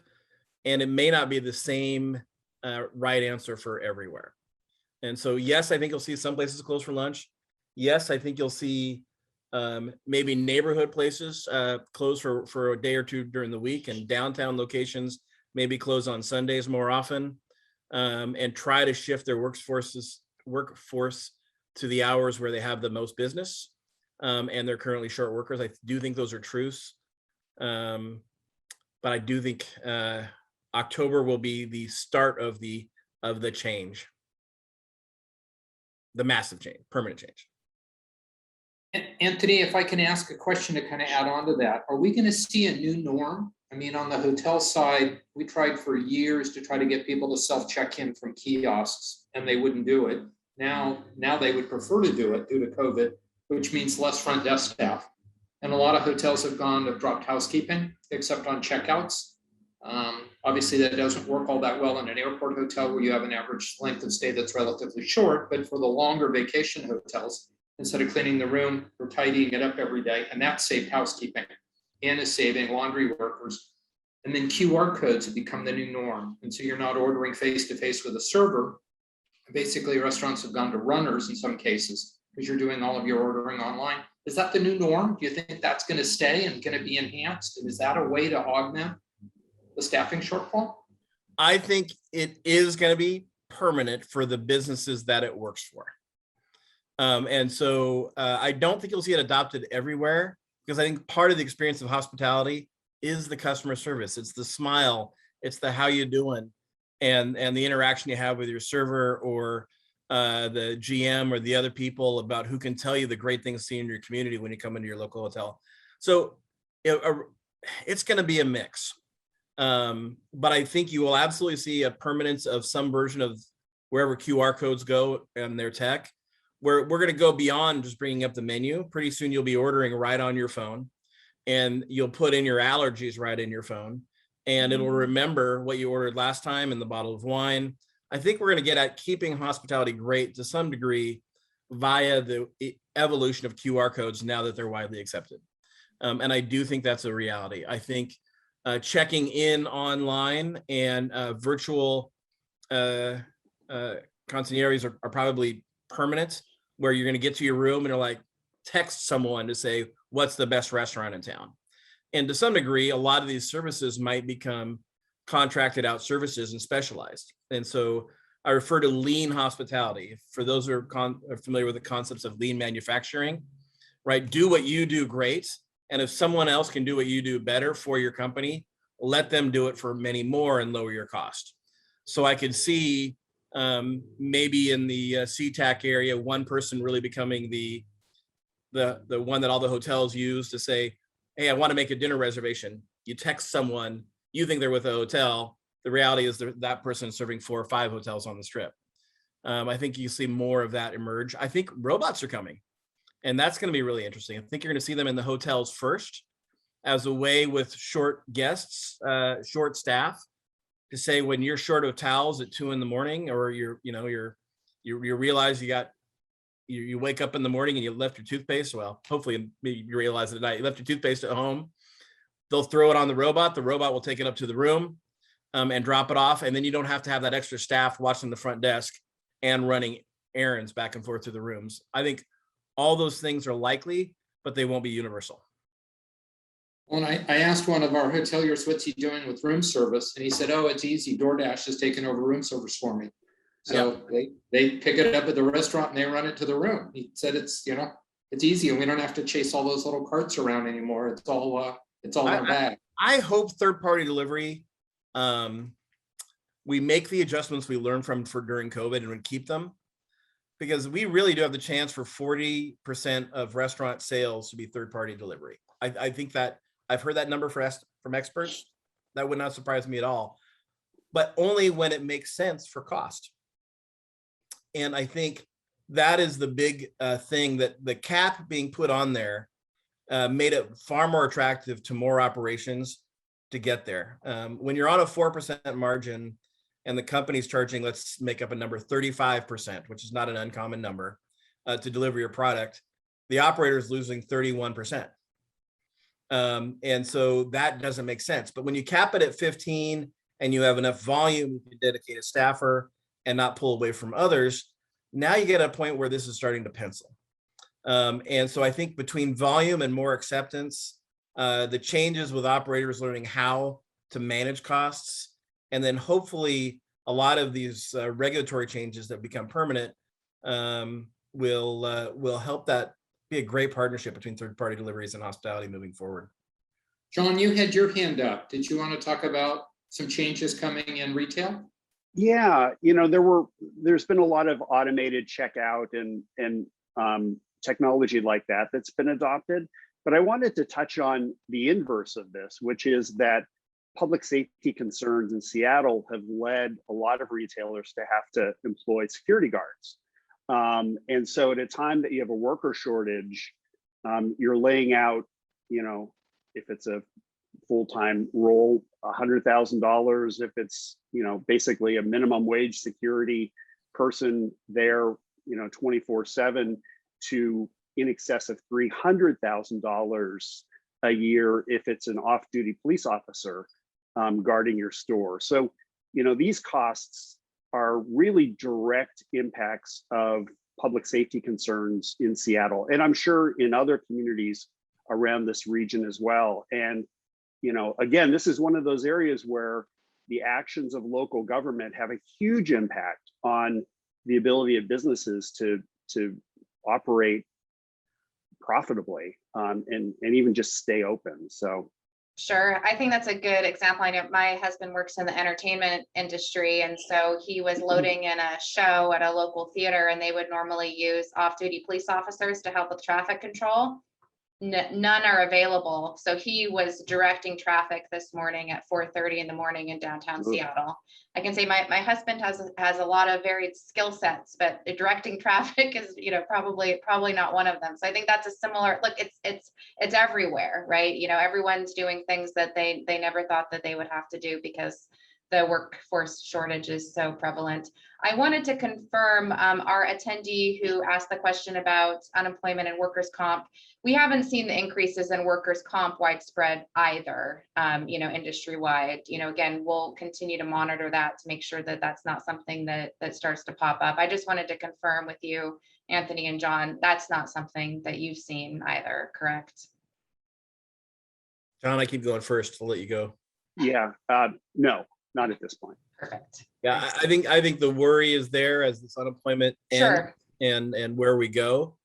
And it may not be the same right answer for everywhere. And so, yes, I think you'll see some places close for lunch. Yes, I think you'll see Maybe neighborhood places close for a day or two during the week, and downtown locations maybe close on Sundays more often, and try to shift their workforce to the hours where they have the most business, and they're currently short workers. I do think those are truths, but I do think October will be the start of the change, the massive change, permanent change. Anthony, if I can ask a question to kind of add on to that, are we going to see a new norm? I mean, on the hotel side, we tried for years to try to get people to self-check-in from kiosks, and they wouldn't do it. Now they would prefer to do it due to COVID, which means less front desk staff. And a lot of hotels have dropped housekeeping, except on checkouts. Obviously, that doesn't work all that well in an airport hotel where you have an average length of stay that's relatively short, but for the longer vacation hotels, instead of cleaning the room, we're tidying it up every day, and that saved housekeeping and is saving laundry workers. And then QR codes have become the new norm. And so you're not ordering face-to-face with a server. Basically, restaurants have gone to runners in some cases because you're doing all of your ordering online. Is that the new norm? Do you think that's going to stay and going to be enhanced? And is that a way to augment the staffing shortfall? I think it is going to be permanent for the businesses that it works for. And so I don't think you'll see it adopted everywhere, because I think part of the experience of hospitality is the customer service. It's the smile, it's the how you doing, and the interaction you have with your server or the GM or the other people about who can tell you the great things seen in your community when you come into your local hotel. So it's going to be a mix. But I think you will absolutely see a permanence of some version of wherever QR codes go and their tech. We're going to go beyond just bringing up the menu. Pretty soon you'll be ordering right on your phone, and you'll put in your allergies right in your phone, and it'll remember what you ordered last time and the bottle of wine. I think we're going to get at keeping hospitality great to some degree via the evolution of QR codes now that they're widely accepted. And I do think that's a reality. I think checking in online and virtual concierges are probably permanent, where you're going to get to your room and you're like, text someone to say, what's the best restaurant in town? And to some degree, a lot of these services might become contracted out services and specialized. And so I refer to lean hospitality. For those who are familiar with the concepts of lean manufacturing, right? Do what you do great. And if someone else can do what you do better for your company, let them do it for many more and lower your cost. So I could see maybe in the SeaTac area, one person really becoming the one that all the hotels use to say, hey, I want to make a dinner reservation. You text someone, you think they're with a hotel. The reality is that person is serving 4 or 5 hotels on the strip. I think you see more of that emerge. I think robots are coming, and that's going to be really interesting. I think you're going to see them in the hotels first as a way with short guests, short staff, to say when you're short of towels at 2 a.m, or you realize you wake up in the morning and you left your toothpaste. Well, hopefully you realize it at night. You left your toothpaste at home. They'll throw it on the robot. The robot will take it up to the room and drop it off. And then you don't have to have that extra staff watching the front desk and running errands back and forth through the rooms. I think all those things are likely, but they won't be universal. Well, I asked one of our hoteliers, what's he doing with room service? And he said, oh, it's easy. DoorDash has taken over room service for me. So they pick it up at the restaurant and they run it to the room. He said it's easy, and we don't have to chase all those little carts around anymore. It's all in our bag. I hope third-party delivery, we make the adjustments we learned from during COVID and we keep them, because we really do have the chance for 40% of restaurant sales to be third-party delivery. I think that I've heard that number from experts. That would not surprise me at all, but only when it makes sense for cost. And I think that is the big thing, that the cap being put on there made it far more attractive to more operations to get there. When you're on a 4% margin and the company's charging, let's make up a number, 35%, which is not an uncommon number, to deliver your product, the operator is losing 31%. And so that doesn't make sense. But when you cap it at 15 and you have enough volume to dedicate a staffer and not pull away from others, now you get a point where this is starting to pencil. And so I think between volume and more acceptance, the changes with operators learning how to manage costs, and then hopefully a lot of these regulatory changes that become permanent will help that be a great partnership between third-party deliveries and hospitality moving forward. John, you had your hand up. Did you want to talk about some changes coming in retail? Yeah, there's been a lot of automated checkout and technology like that that's been adopted. But I wanted to touch on the inverse of this, which is that public safety concerns in Seattle have led a lot of retailers to have to employ security guards. And so at a time that you have a worker shortage, you're laying out, if it's a full-time role, $100,000, if it's, basically a minimum wage security person there, 24/7, to in excess of $300,000 a year if it's an off-duty police officer guarding your store. So, these costs are really direct impacts of public safety concerns in Seattle, and I'm sure in other communities around this region as well. And, again, this is one of those areas where the actions of local government have a huge impact on the ability of businesses to operate profitably and even just stay open. So. Sure. I think that's a good example. I know my husband works in the entertainment industry, and so he was loading in a show at a local theater, and they would normally use off-duty police officers to help with traffic control. None are available. So he was directing traffic this morning at 4:30 in the morning in downtown Seattle. I can say my husband has a lot of varied skill sets, but directing traffic is, probably not one of them. So I think that's a similar, look, it's everywhere, right? Everyone's doing things that they never thought that they would have to do because the workforce shortage is so prevalent. I wanted to confirm our attendee who asked the question about unemployment and workers' comp. We haven't seen the increases in workers' comp widespread either, industry-wide. Again, we'll continue to monitor that to make sure that that's not something that starts to pop up. I just wanted to confirm with you, Anthony and John, that's not something that you've seen either, correct? John, I keep going first. I'll let you go. Yeah, no, not at this point. Perfect. Yeah, I think the worry is there as this unemployment ends and where we go.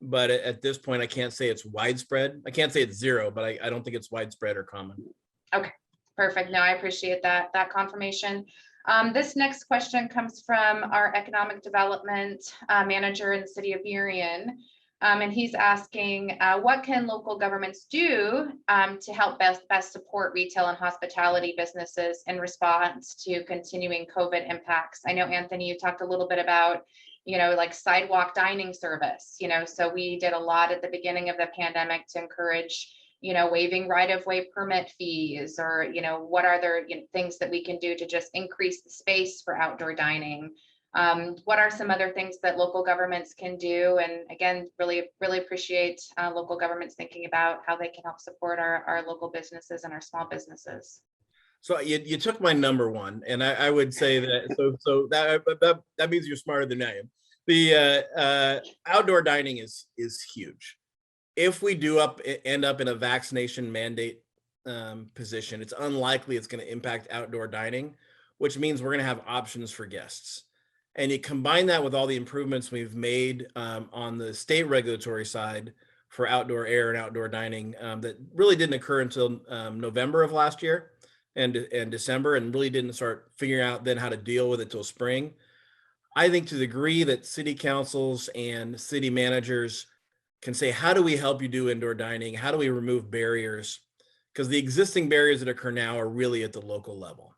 But at this point, I can't say it's widespread. I can't say it's zero, but I don't think it's widespread or common. Okay, perfect. No, I appreciate that confirmation. This next question comes from our economic development manager in the city of Burien. And he's asking, what can local governments do to help best support retail and hospitality businesses in response to continuing COVID impacts? I know, Anthony, you talked a little bit about like sidewalk dining service, so we did a lot at the beginning of the pandemic to encourage, waiving right-of-way permit fees, or, what are there things that we can do to just increase the space for outdoor dining? What are some other things that local governments can do? And again, really appreciate local governments thinking about how they can help support our local businesses and our small businesses. So you took my number one, and I would say that so that means you're smarter than I am. The outdoor dining is huge. If we do end up in a vaccination mandate position, it's unlikely it's going to impact outdoor dining, which means we're going to have options for guests. And you combine that with all the improvements we've made on the state regulatory side for outdoor air and outdoor dining that really didn't occur until November of last year and December, and really didn't start figuring out then how to deal with it till spring. I think to the degree that city councils and city managers can say, how do we help you do indoor dining? How do we remove barriers? Because the existing barriers that occur now are really at the local level.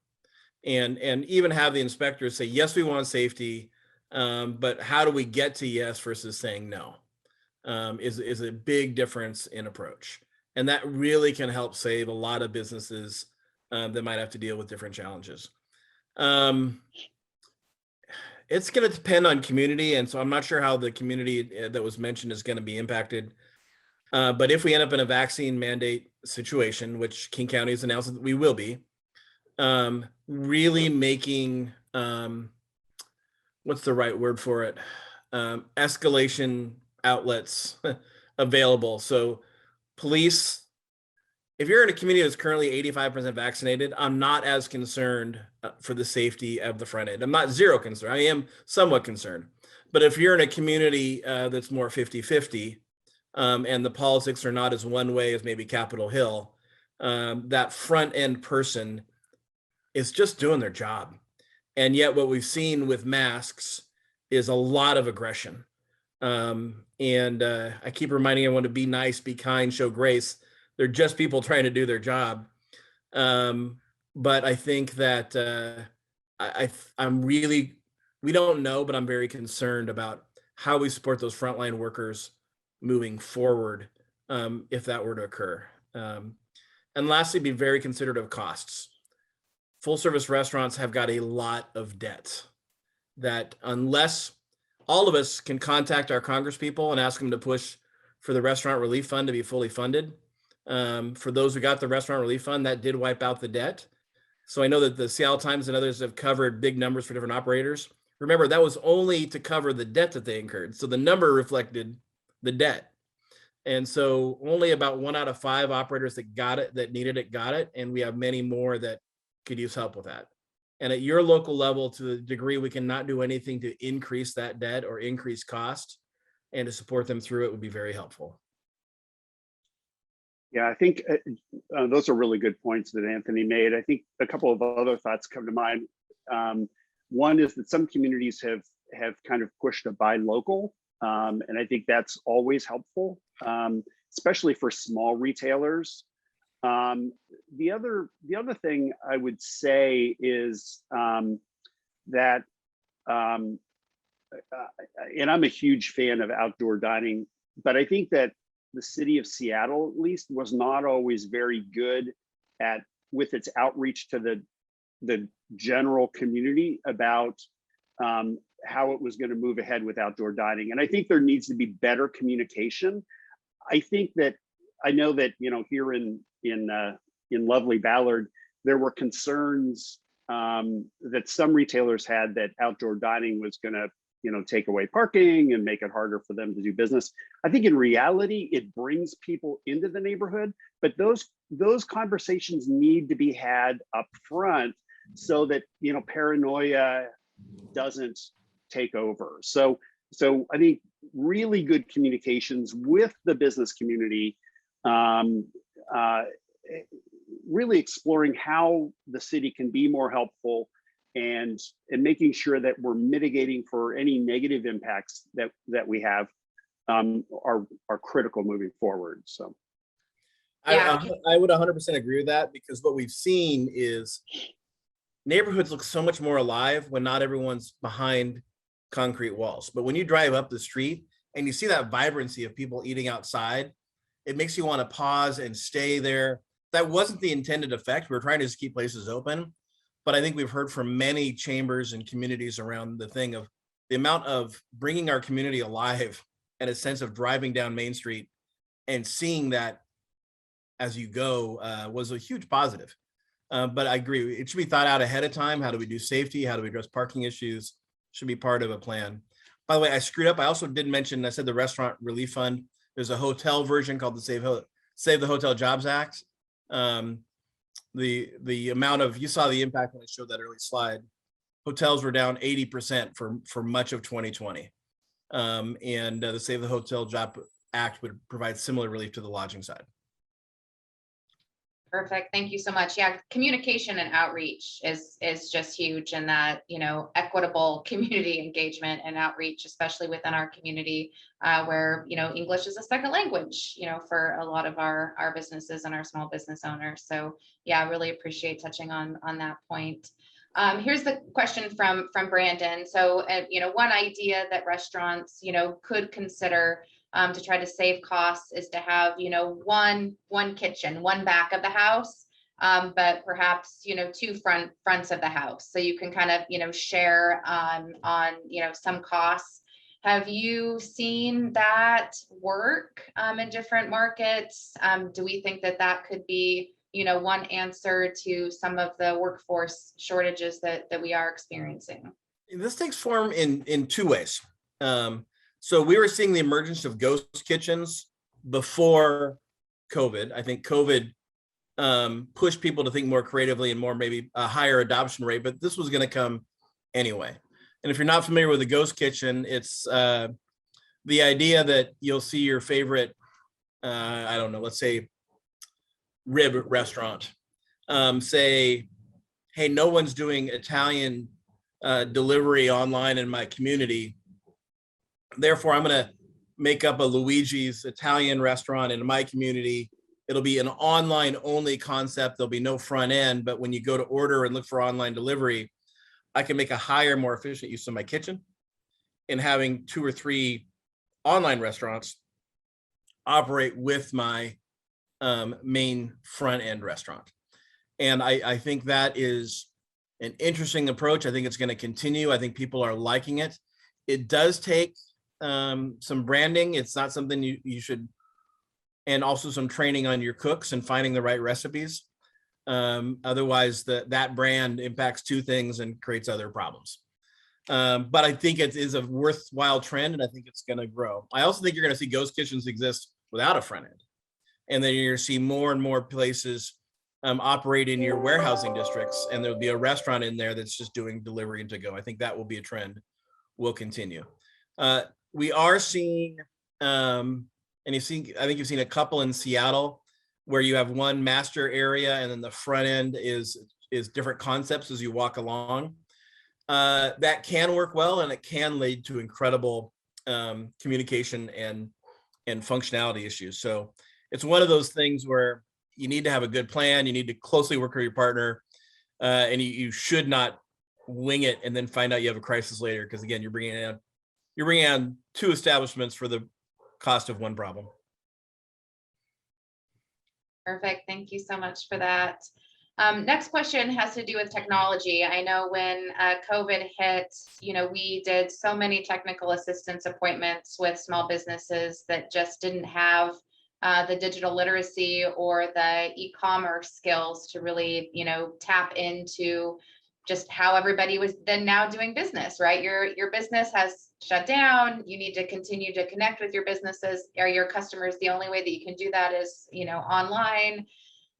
And even have the inspectors say, yes, we want safety, but how do we get to yes versus saying no is a big difference in approach. And that really can help save a lot of businesses that might have to deal with different challenges. It's going to depend on community. And so I'm not sure how the community that was mentioned is going to be impacted. But if we end up in a vaccine mandate situation, which King County has announced that we will be, really making, what's the right word for it? Escalation outlets available. So police, if you're in a community that's currently 85% vaccinated, I'm not as concerned for the safety of the front end. I'm not zero concerned. I am somewhat concerned. But if you're in a community that's more 50-50, and the politics are not as one way as maybe Capitol Hill, that front end person is just doing their job. And yet what we've seen with masks is a lot of aggression. I keep reminding everyone to be nice, be kind, show grace. They're just people trying to do their job. But I think that I'm really, we don't know, but I'm very concerned about how we support those frontline workers moving forward if that were to occur. And lastly, be very considerate of costs. Full service restaurants have got a lot of debt that unless all of us can contact our congresspeople and ask them to push for the restaurant relief fund to be fully funded. For those who got the restaurant relief fund, that did wipe out the debt. So I know that the Seattle Times and others have covered big numbers for different operators. Remember, that was only to cover the debt that they incurred. So the number reflected the debt. And so only about 1 out of 5 operators that got it, that needed it, got it. And we have many more that could use help with that. And at your local level, to the degree we cannot do anything to increase that debt or increase cost and to support them through it would be very helpful. Yeah, I think those are really good points that Anthony made. I think a couple of other thoughts come to mind. One is that some communities have kind of pushed to buy local, and I think that's always helpful, especially for small retailers. The other thing I would say is that, and I'm a huge fan of outdoor dining, but I think that the city of Seattle, at least, was not always very good with its outreach to the general community about how it was going to move ahead with outdoor dining. And I think there needs to be better communication. I know that here in lovely Ballard, there were concerns that some retailers had that outdoor dining was going to take away parking and make it harder for them to do business. I think in reality, it brings people into the neighborhood, but those conversations need to be had up front so that paranoia doesn't take over. So I think really good communications with the business community, really exploring how the city can be more helpful and making sure that we're mitigating for any negative impacts that we have are critical moving forward. So Yeah. I would 100% agree with that, because what we've seen is neighborhoods look so much more alive when not everyone's behind concrete walls. But when you drive up the street and you see that vibrancy of people eating outside, it makes you want to pause and stay there. That wasn't the intended effect. We were trying to just keep places open. But I think we've heard from many chambers and communities around the thing of the amount of bringing our community alive and a sense of driving down Main Street and seeing that as you go was a huge positive. But I agree, it should be thought out ahead of time. How do we do safety? How do we address parking issues? Should be part of a plan. By the way, I screwed up. I also didn't mention, I said the Restaurant Relief Fund. There's a hotel version called the Save the Hotel Jobs Act. The amount of, you saw the impact when I showed that early slide. Hotels were down 80% for much of 2020. And the Save the Hotel Job Act would provide similar relief to the lodging side. Perfect. Thank you so much. Yeah, communication and outreach is just huge, and that, equitable community engagement and outreach, especially within our community, where, English is a second language, for a lot of our businesses and our small business owners. So yeah, I really appreciate touching on that point. Here's the question from Brandon. So, one idea that restaurants, could consider to try to save costs is to have, one kitchen, one back of the house, but perhaps, 2 fronts of the house. So you can kind of, share on, some costs. Have you seen that work in different markets? Do we think that could be, one answer to some of the workforce shortages that we are experiencing? This takes form in 2 ways. So we were seeing the emergence of ghost kitchens before COVID. I think COVID pushed people to think more creatively and more maybe a higher adoption rate, but this was going to come anyway. And if you're not familiar with a ghost kitchen, it's the idea that you'll see your favorite, I don't know, let's say rib restaurant, say, hey, no one's doing Italian delivery online in my community. Therefore, I'm going to make up a Luigi's Italian restaurant in my community. It'll be an online only concept. There'll be no front end, but when you go to order and look for online delivery, I can make a higher, more efficient use of my kitchen, and having 2 or 3 online restaurants operate with my main front end restaurant. And I think that is an interesting approach. I think it's going to continue. I think people are liking it. It does take some branding. It's not something you should, and also some training on your cooks and finding the right recipes. Otherwise, that brand impacts 2 things and creates other problems. But I think it is a worthwhile trend, and I think it's going to grow. I also think you're going to see ghost kitchens exist without a front end. And then you're going to see more and more places operate in your warehousing districts, and there'll be a restaurant in there that's just doing delivery and to go. I think that will be a trend, will continue. We are seeing, and I think you've seen a couple in Seattle where you have one master area and then the front end is different concepts as you walk along. That can work well, and it can lead to incredible communication and functionality issues. So it's one of those things where you need to have a good plan. You need to closely work with your partner, and you should not wing it and then find out you have a crisis later. Because again, you're bringing on 2 establishments for the cost of 1 problem. Perfect. Thank you so much for that. Next question has to do with technology. I know when COVID hit, we did so many technical assistance appointments with small businesses that just didn't have the digital literacy or the e-commerce skills to really, tap into just how everybody was then now doing business, right? Your business has shut down. You need to continue to connect with your businesses or your customers. The only way that you can do that is, online.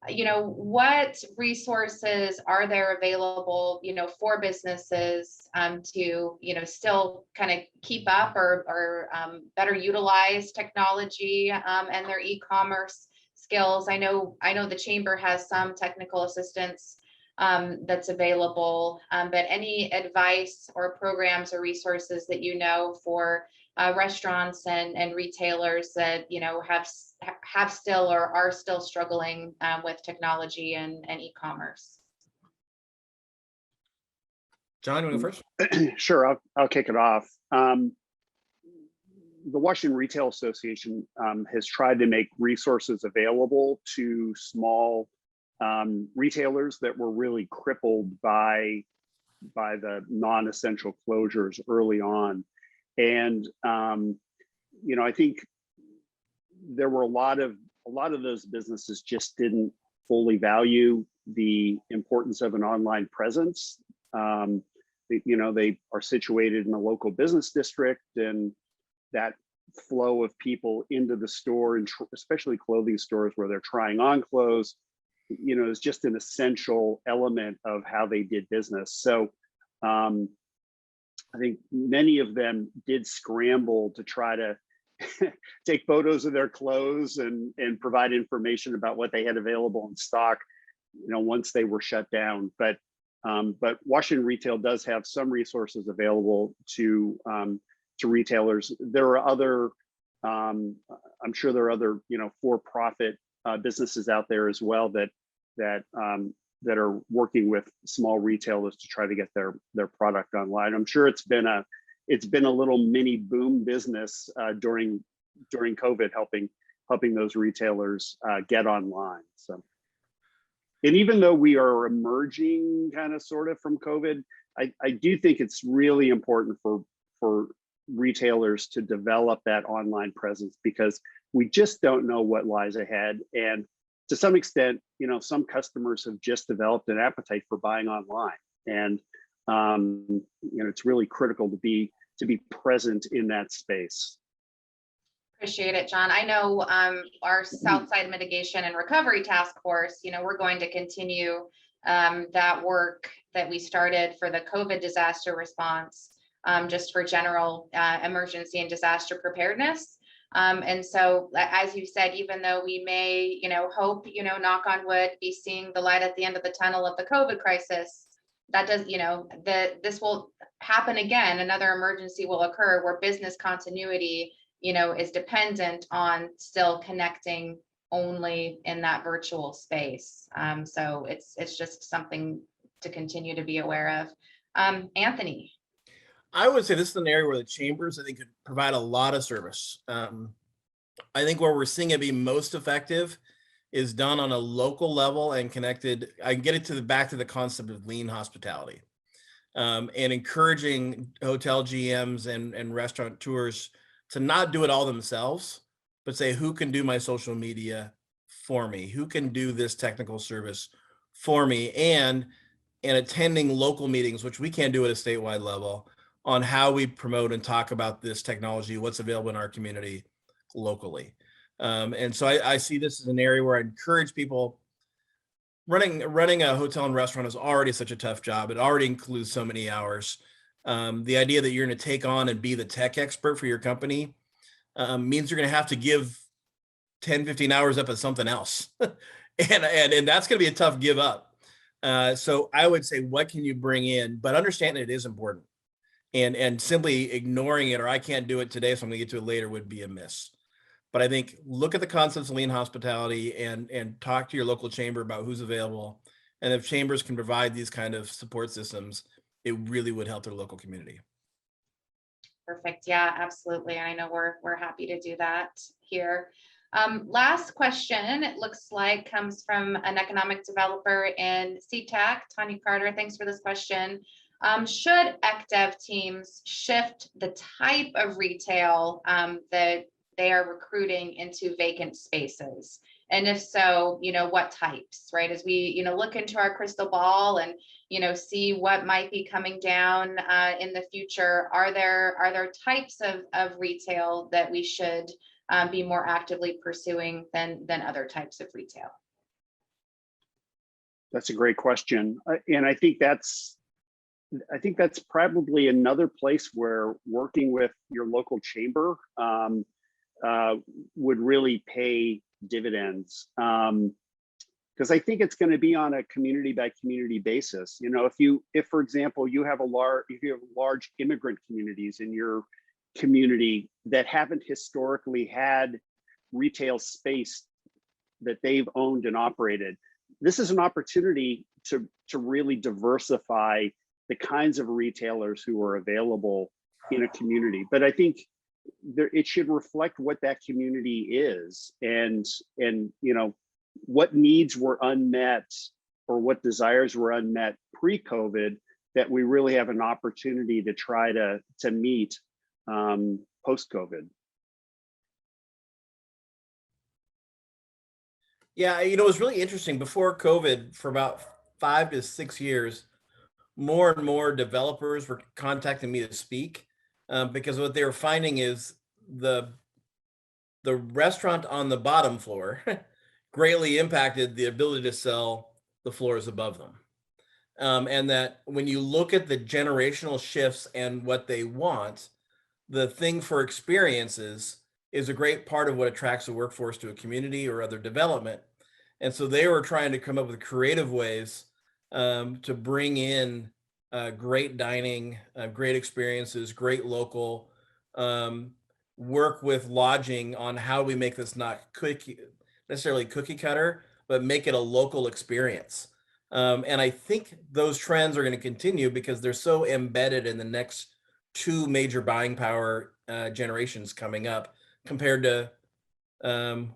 What resources are there available, for businesses to, still kind of keep up or better utilize technology and their e-commerce skills? I know the chamber has some technical assistance that's available, but any advice or programs or resources that for restaurants and retailers that have still or are still struggling with technology and e-commerce? John, you want to go first? Sure, I'll kick it off. The Washington Retail Association has tried to make resources available to small retailers that were really crippled by the non-essential closures early on. And I think there were a lot of those businesses just didn't fully value the importance of an online presence. They are situated in a local business district, and that flow of people into the store, and especially clothing stores where they're trying on clothes, is just an essential element of how they did business. So I think many of them did scramble to try to take photos of their clothes and provide information about what they had available in stock, once they were shut down. But Washington Retail does have some resources available to retailers. There are other, I'm sure there are other, for-profit businesses out there as well that are working with small retailers to try to get their product online. I'm sure it's been a little mini boom business during COVID, helping those retailers get online. So, and even though we are emerging kind of sort of from COVID, I do think it's really important for retailers to develop that online presence, because we just don't know what lies ahead. And to some extent, some customers have just developed an appetite for buying online, and it's really critical to be to be present in that space. Appreciate it, John. I know our Southside Mitigation and Recovery Task Force, we're going to continue that work that we started for the COVID disaster response, just for general emergency and disaster preparedness. And so, as you said, even though we may, hope, knock on wood, be seeing the light at the end of the tunnel of the COVID crisis, that does, this will happen again. Another emergency will occur where business continuity is dependent on still connecting only in that virtual space. So it's just something to continue to be aware of. Anthony. I would say this is an area where the chambers, I think, could provide a lot of service. I think where we're seeing it be most effective is done on a local level and connected. I can get it back to the concept of lean hospitality, and encouraging hotel GMs and restaurateurs to not do it all themselves, but say, who can do my social media for me? Who can do this technical service for me? And attending local meetings, which we can't do at a statewide level, on how we promote and talk about this technology, what's available in our community locally. And so I see this as an area where I encourage people. Running a hotel and restaurant is already such a tough job. It already includes so many hours. The idea that you're going to take on and be the tech expert for your company means you're going to have to give 10, 15 hours up at something else. and that's going to be a tough give up. So I would say, what can you bring in? But understand it is important. And simply ignoring it, or I can't do it today, so I'm going to get to it later, would be a miss. But I think look at the concepts of lean hospitality and talk to your local chamber about who's available. And if chambers can provide these kind of support systems, it really would help their local community. Perfect. Yeah, absolutely. I know we're happy to do that here. Last question, it looks like, comes from an economic developer in Sept, Tanya Carter. Thanks for this question. Should ECDev teams shift the type of retail that they are recruiting into vacant spaces? And if so, what types, right? As we, look into our crystal ball and, see what might be coming down in the future, are there types of retail that we should be more actively pursuing than other types of retail? That's a great question. And I think that's probably another place where working with your local chamber would really pay dividends. Because I think it's going to be on a community by community basis. If for example, you have large immigrant communities in your community that haven't historically had retail space that they've owned and operated, this is an opportunity to really diversify the kinds of retailers who are available in a community. But I think it should reflect what that community is, and what needs were unmet or what desires were unmet pre-COVID that we really have an opportunity to try to meet post-COVID. Yeah, it was really interesting. Before COVID, for about 5 to 6 years, more and more developers were contacting me to speak because what they were finding is the restaurant on the bottom floor greatly impacted the ability to sell the floors above them. And that when you look at the generational shifts and what they want, the thing for experiences is a great part of what attracts a workforce to a community or other development. And so they were trying to come up with creative ways to bring in great dining, great experiences, great local, work with lodging on how we make this not necessarily cookie cutter, but make it a local experience. And I think those trends are going to continue because they're so embedded in the next 2 major buying power generations coming up compared to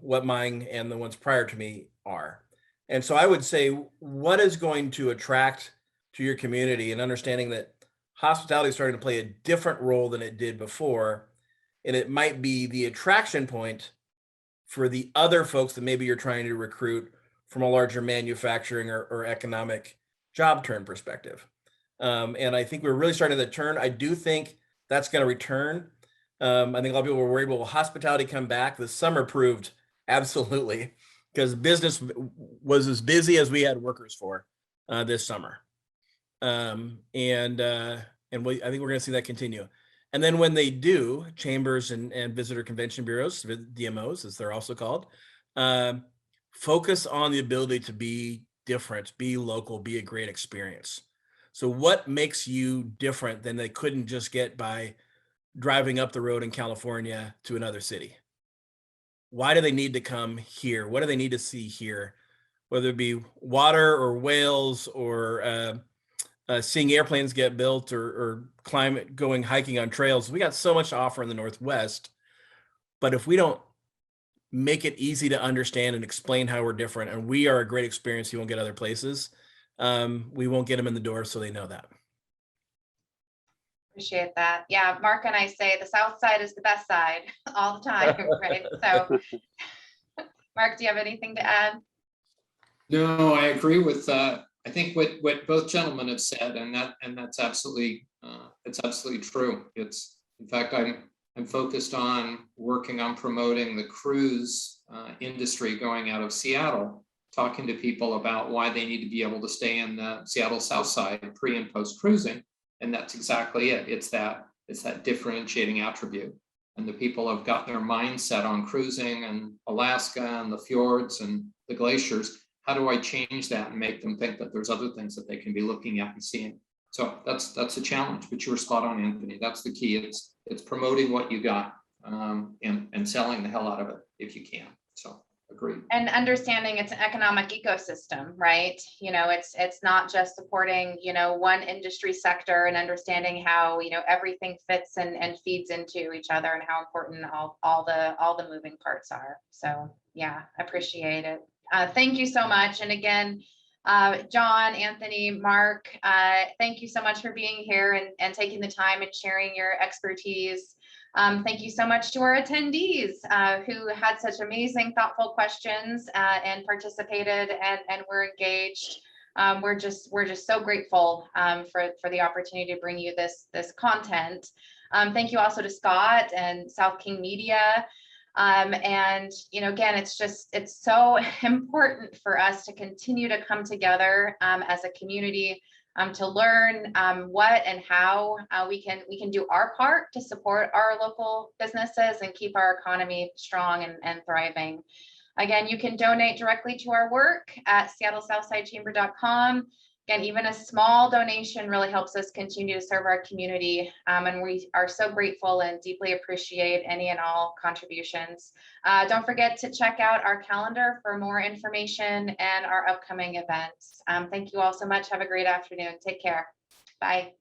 what mine and the ones prior to me are. And so I would say, what is going to attract to your community, and understanding that hospitality is starting to play a different role than it did before. And it might be the attraction point for the other folks that maybe you're trying to recruit from a larger manufacturing or economic job turn perspective. And I think we're really starting to turn. I do think that's going to return. I think a lot of people were worried, well, will hospitality come back? The summer proved absolutely, because business was as busy as we had workers for this summer. I think we're going to see that continue. And then when they do, chambers and visitor convention bureaus, DMOs, as they're also called, focus on the ability to be different, be local, be a great experience. So what makes you different than they couldn't just get by driving up the road in California to another city? Why do they need to come here? What do they need to see here? Whether it be water or whales or seeing airplanes get built or climate, going hiking on trails. We got so much to offer in the Northwest, but if we don't make it easy to understand and explain how we're different and we are a great experience you won't get other places, we won't get them in the door, so they know that. Appreciate that. Yeah, Mark and I say the Southside is the best side all the time, right? So, Mark, do you have anything to add? No, I agree with I think what both gentlemen have said, and that's absolutely it's absolutely true. It's, in fact, I'm focused on working on promoting the cruise industry going out of Seattle, talking to people about why they need to be able to stay in the Seattle Southside pre and post cruising, and that's exactly it. It's that differentiating attribute, and the people have got their mindset on cruising and Alaska and the fjords and the glaciers. How do I change that and make them think that there's other things that they can be looking at and seeing? So that's a challenge, but you were spot on, Anthony. That's the key. It's promoting what you got and selling the hell out of it if you can. So agreed. And understanding it's an economic ecosystem, right? You know, it's not just supporting, you know, one industry sector, and understanding how, you know, everything fits and feeds into each other, and how important all the moving parts are. So yeah, appreciate it. Thank you so much. And again, John, Anthony, Mark, thank you so much for being here and taking the time and sharing your expertise. Thank you so much to our attendees who had such amazing, thoughtful questions and participated and were engaged. We're just so grateful for the opportunity to bring you this content. Thank you also to Scott and South King Media. And, you know, again, it's so important for us to continue to come together as a community to learn what and how we can do our part to support our local businesses and keep our economy strong and thriving. Again, you can donate directly to our work at seattlesouthsidechamber.com. Again, even a small donation really helps us continue to serve our community. And we are so grateful and deeply appreciate any and all contributions. Don't forget to check out our calendar for more information and our upcoming events. Thank you all so much. Have a great afternoon. Take care. Bye.